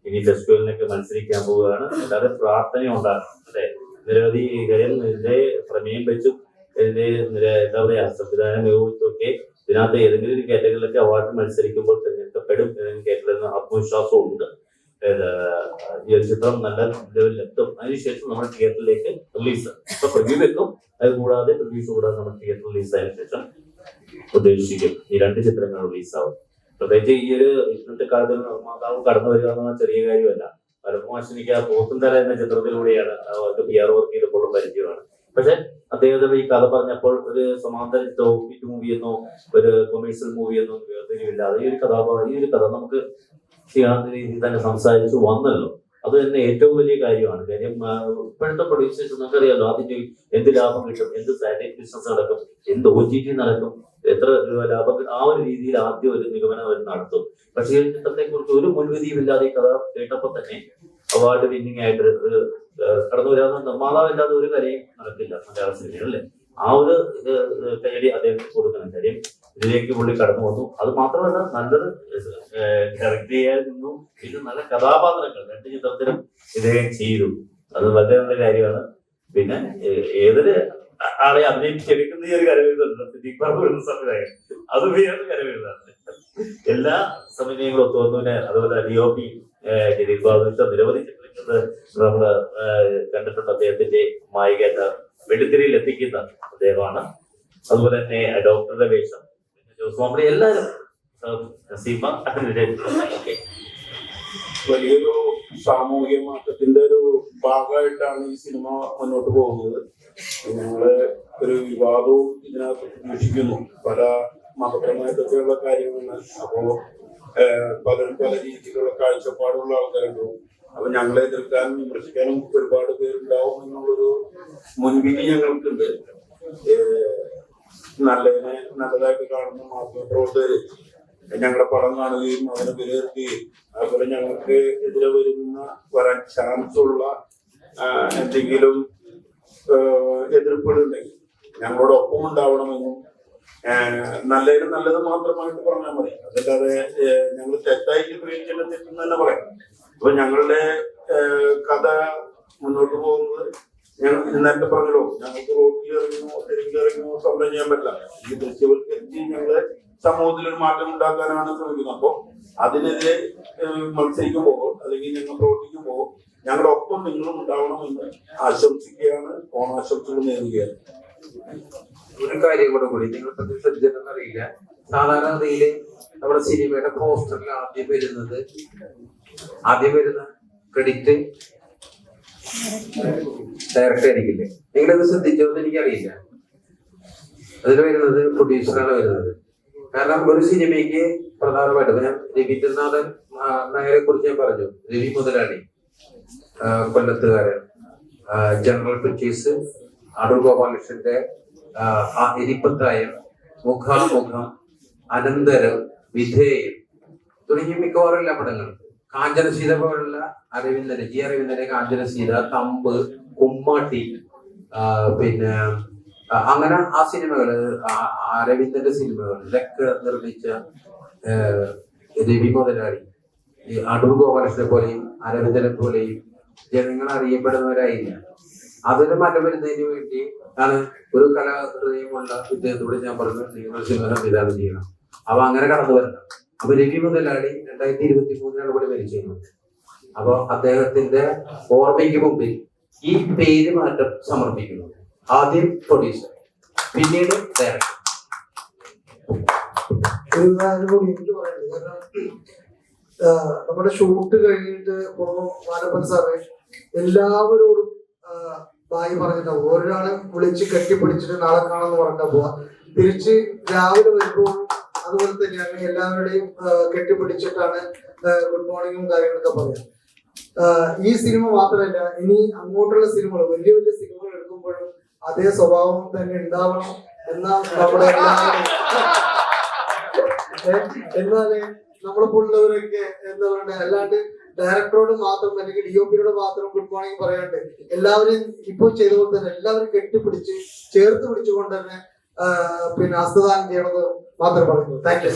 ഇനി ഫെസ്റ്റിവലിനൊക്കെ മത്സരിക്കാൻ പോവുകയാണ്. എല്ലാവരും പ്രാർത്ഥനയും ഉണ്ടാകും. അല്ലെ? നിരവധി കാര്യം ഇതിന്റെ പ്രമേയം വെച്ചും ഇതിന്റെ എന്താ പറയാ സംവിധാനം മികവുമൊക്കെ ഇതിനകത്ത് ഏതെങ്കിലും ഒരു കാറ്റഗറിയിലൊക്കെ അവാർഡ് മത്സരിക്കുമ്പോൾ തിരഞ്ഞെടുക്കപ്പെടും എന്നതിന് കേട്ടിരുന്ന ആത്മവിശ്വാസവും ഉണ്ട്. ഈ ഒരു ചിത്രം നല്ല ലെവലിലെത്തും. അതിനുശേഷം നമ്മൾ തിയേറ്ററിലേക്ക് റിലീസ് ഇപ്പൊ പ്രിവ്യൂ വെക്കും. അത് കൂടാതെ റിലീസ് കൂടാതെ നമ്മൾ തിയേറ്റർ റിലീസ് ആയതിനു ശേഷം ഉദ്ദേശിക്കും ഈ 2 ചിത്രങ്ങൾ റിലീസാവും. പ്രത്യേകിച്ച് ഈ ഒരു ഇന്നത്തെ കാലത്ത് നിർമ്മാതാവ് കടന്നു വരിക എന്ന ചെറിയ കാര്യമല്ല. പലപ്പോഴും എനിക്ക് ആ പോത്തുംതല എന്ന ചിത്രത്തിലൂടെയാണ് അവർക്ക് PR വർക്ക് ചെയ്തപ്പോഴും പരിചയമാണ്. പക്ഷെ അദ്ദേഹത്തിന്റെ ഈ കഥ പറഞ്ഞപ്പോൾ ഒരു സമാന്തര ഹിറ്റ് മൂവി എന്നോ ഒരു കൊമേഴ്സ്യൽ മൂവി എന്നോ വേർതിരിവില്ലാതെ ഈ ഒരു കഥ നമുക്ക് ചെയ്യാവുന്ന രീതിയിൽ തന്നെ സംസാരിച്ചു വന്നല്ലോ. അത് തന്നെ ഏറ്റവും വലിയ കാര്യമാണ്. കാര്യം ഇപ്പോഴത്തെ പ്രൊഡ്യൂസേഴ്സ് നമുക്കറിയാലോ, ആദ്യം എന്ത് ലാഭം കിട്ടും, എന്ത് സാറ്റലൈറ്റ് ബിസിനസ് നടക്കും, എന്ത് OTT നടക്കും, എത്ര രൂപ ലാഭം, ആ ഒരു രീതിയിൽ ആദ്യം ഒരു നിഗമനം അവർ നടത്തും. പക്ഷേ ഈ ചിത്രത്തെ കുറിച്ച് ഒരു മുൻവിധിയുമില്ലാതെ ഈ കഥ കേട്ടപ്പോൾ തന്നെ അവാർഡ് വിന്നിംഗ് ആയിട്ട് കടന്നു വരാവുന്ന നിർമ്മാതാവില്ലാതെ ഒരു കാര്യവും നടക്കില്ല മലയാള സിനിമയിൽ അല്ലേ. ആ ഒരു കയ്യടി അദ്ദേഹത്തിന് കൊടുക്കണം. കാര്യം ഇതിലേക്ക് പുള്ളി കടന്നു വന്നു. അത് മാത്രമല്ല നല്ലൊരു ഡയറക്ട് ചെയ്യായിരുന്നു. ഇത് നല്ല കഥാപാത്രങ്ങൾ 2 ചിത്രത്തിലും ഇദ്ദേഹം ചെയ്തു. അത് വളരെ നല്ല കാര്യമാണ്. പിന്നെ ഏതൊരു ആളെ അഭിനയിച്ചെടുക്കുന്ന ഈ ഒരു കരവിരുതുണ്ട് സിദ്ദീഖ് ബാബു എന്ന സംവിധായകൻ, അത് വേറെ കരവിരുതാണ്. എല്ലാ സമന്വയങ്ങളും ഒത്തുവന്നതിന് അതുപോലെ DOP ദിലീപ് ബാബു നിരവധി ചിത്രങ്ങൾ നമ്മള് കണ്ടിട്ടുണ്ട്. അദ്ദേഹത്തിന്റെ മായികേറ്റ വെള്ളിത്തിരയിൽ എത്തിക്കുന്ന അദ്ദേഹമാണ്. അതുപോലെ തന്നെ ഡോക്ടറുടെ വേഷം, ജോസ് മാമ്പളി, എല്ലാവരും വലിയൊരു സാമൂഹിക മാറ്റത്തിന്റെ ഒരു ഭാഗമായിട്ടാണ് ഈ സിനിമ മുന്നോട്ട് പോകുന്നത്. ഞങ്ങള് ഒരു വിവാദവും ഇതിനകത്ത് പ്രതീക്ഷിക്കുന്നു. പല മതപരമായിട്ടൊക്കെയുള്ള കാര്യങ്ങളാണ്. അപ്പോ പലരും പല രീതിയിലുള്ള കാഴ്ചപ്പാടുള്ള ആൾക്കാരുണ്ടാവും. അപ്പൊ ഞങ്ങളെ എതിർക്കാനും വിമർശിക്കാനും ഒരുപാട് പേരുണ്ടാവും എന്നുള്ളൊരു മുൻവിധി ഞങ്ങൾക്കുണ്ട്. നല്ലതിനെ നല്ലതായിട്ട് കാണുന്ന മാധ്യമപ്രവർത്തകര് ഞങ്ങളുടെ പടം കാണുകയും അതിനെ വിലയിരുത്തുകയും അതുപോലെ ഞങ്ങൾക്ക് എതിരെ വരാൻ ചാൻസ് ഉള്ള എന്തെങ്കിലും എതിർപ്പുകളുണ്ടെങ്കിൽ ഞങ്ങളോടൊപ്പം ഉണ്ടാവണമെന്നും നല്ലതിന് നല്ലത് മാത്രമായിട്ട് പറഞ്ഞാൽ മതി. അതല്ലാതെ ഞങ്ങൾ തെറ്റായി ചിത്രീകരിക്കേണ്ട തെറ്റെന്ന് തന്നെ പറയാം. അപ്പൊ ഞങ്ങളുടെ കഥ മുന്നോട്ട് പോകുന്നത് ഞങ്ങൾ നേരത്തെ പറഞ്ഞല്ലോ, ഞങ്ങൾക്ക് റോഡിലിറങ്ങുമോ തെരുവിലിറങ്ങുമോ സമരം ചെയ്യാൻ പറ്റില്ല. ഈ ദൃശ്യവൽക്കരിച്ച് ഞങ്ങള് സമൂഹത്തിൽ ഒരു മാറ്റം ഉണ്ടാക്കാനാണ് ശ്രമിക്കുന്നത്. അപ്പോ അതിനെതിരെ മത്സരിക്കുമ്പോൾ അല്ലെങ്കിൽ ഞങ്ങൾ പ്രവർത്തിക്കുമ്പോൾ ഞങ്ങളുടെ ഒപ്പം നിങ്ങളും ഉണ്ടാവണമെന്ന് ആശംസിക്കുകയാണ്. ഓണാശംസകൾ നേരുകയാണ്. ഒരു കാര്യം കൂടി നിങ്ങൾ ശ്രദ്ധിച്ചിട്ടുണ്ടെന്നറിയില്ല, സാധാരണഗതിയില് നമ്മുടെ സിനിമയുടെ പോസ്റ്ററിൽ ആദ്യം വരുന്ന ക്രെഡിറ്റ് ഡയറക്ടർ ആയിരിക്കില്ലേ? നിങ്ങളത് ശ്രദ്ധിച്ചോന്ന് എനിക്കറിയില്ല. അതിൽ വരുന്നത് പ്രൊഡ്യൂസറാണ് വരുന്നത്. കാരണം ഒരു സിനിമയ്ക്ക് പ്രധാനമായിട്ടും ഞാൻ രവീന്ദ്രനാഥൻ നായരെ കുറിച്ച് ഞാൻ പറഞ്ഞു. രവി മുതലാളി, കൊല്ലത്തുകാരൻ, ജനറൽ പിക്ചേഴ്സ്, അടൂർ ഗോപാലകൃഷ്ണന്റെ എരിപ്പത്തായം, മുഖാമുഖം, അനന്തരം, വിധേയം തുടങ്ങിയ മിക്കവാറും എല്ലാ പടങ്ങളും, കാഞ്ചനസീത പോലുള്ള അരവിന്ദന്റെ കാഞ്ചനസീത, തമ്പ്, കുമ്മാട്ടി, പിന്നെ അങ്ങനെ ആ സിനിമകള്, അരവിന്ദന്റെ സിനിമകൾ ഇതൊക്കെ നിർമ്മിച്ച രവി മുതലാളി, അടൂർ ഗോപാലകൃഷ്ണനെ പോലെയും അരവിന്ദനെ പോലെയും ജനങ്ങൾ അറിയപ്പെടുന്നവരായില്ല. അതിന് മാറ്റം വരുന്നതിന് വേണ്ടി ആണ് ഒരു കലാഹൃദയമുള്ള ഇദ്ദേഹത്തോട് ഞാൻ പറഞ്ഞു, നിങ്ങൾ സിനിമ സംവിധാനം ചെയ്യണം. അപ്പൊ അങ്ങനെ കടന്നു വരണം. അപ്പൊ രവി മുതലാളി 2023 കൂടെ മരിച്ചിരുന്നു. അപ്പൊ അദ്ദേഹത്തിന്റെ ഓർമ്മയ്ക്ക് മുമ്പിൽ ഈ പേര് മാറ്റം സമർപ്പിക്കുന്നു. ആദ്യം പ്രൊഡ്യൂസർ, പിന്നീട് ഡയറക്ടർ. എനിക്ക് പറയുന്നത് കാരണം നമ്മുടെ ഷൂട്ട് കഴിഞ്ഞിട്ട് മാനപ്പൻ സാറ് എല്ലാവരോടും ബായി പറഞ്ഞിട്ടാവും. ഒരാളെ വിളിച്ച് കെട്ടിപ്പിടിച്ചിട്ട് നാളെ കാണാന്ന് പറഞ്ഞിട്ടാ പോവാ. തിരിച്ച് രാവിലെ വരുമ്പോൾ അതുപോലെ തന്നെയാണ് എല്ലാവരുടെയും കെട്ടിപ്പിടിച്ചിട്ടാണ് ഗുഡ് മോർണിംഗും കാര്യങ്ങളൊക്കെ പറയാം. ഈ സിനിമ മാത്രമല്ല, ഇനി അങ്ങോട്ടുള്ള സിനിമകൾ, വലിയ വലിയ സിനിമകൾ എടുക്കുമ്പോഴും അതേ സ്വഭാവം തന്നെ ഉണ്ടാവണം എന്നാണ് നമ്മുടെ എന്നാല് നമ്മളെപ്പോലുള്ളവരൊക്കെ എന്താ പറയുക, അല്ലാണ്ട് ഡയറക്ടറോട് മാത്രം അല്ലെങ്കിൽ DOPയോട് മാത്രം ഗുഡ് മോർണിംഗ് പറയാണ്ട് എല്ലാവരും ഇപ്പോൾ ചെയ്തുകൊണ്ട് തന്നെ എല്ലാവരും കെട്ടിപ്പിടിച്ച് ചേർത്ത് പിടിച്ചുകൊണ്ട് തന്നെ പിന്നെ ഹസ്തദാനം ചെയ്യണമെന്ന് മാത്രം പറയുന്നു. Thank you.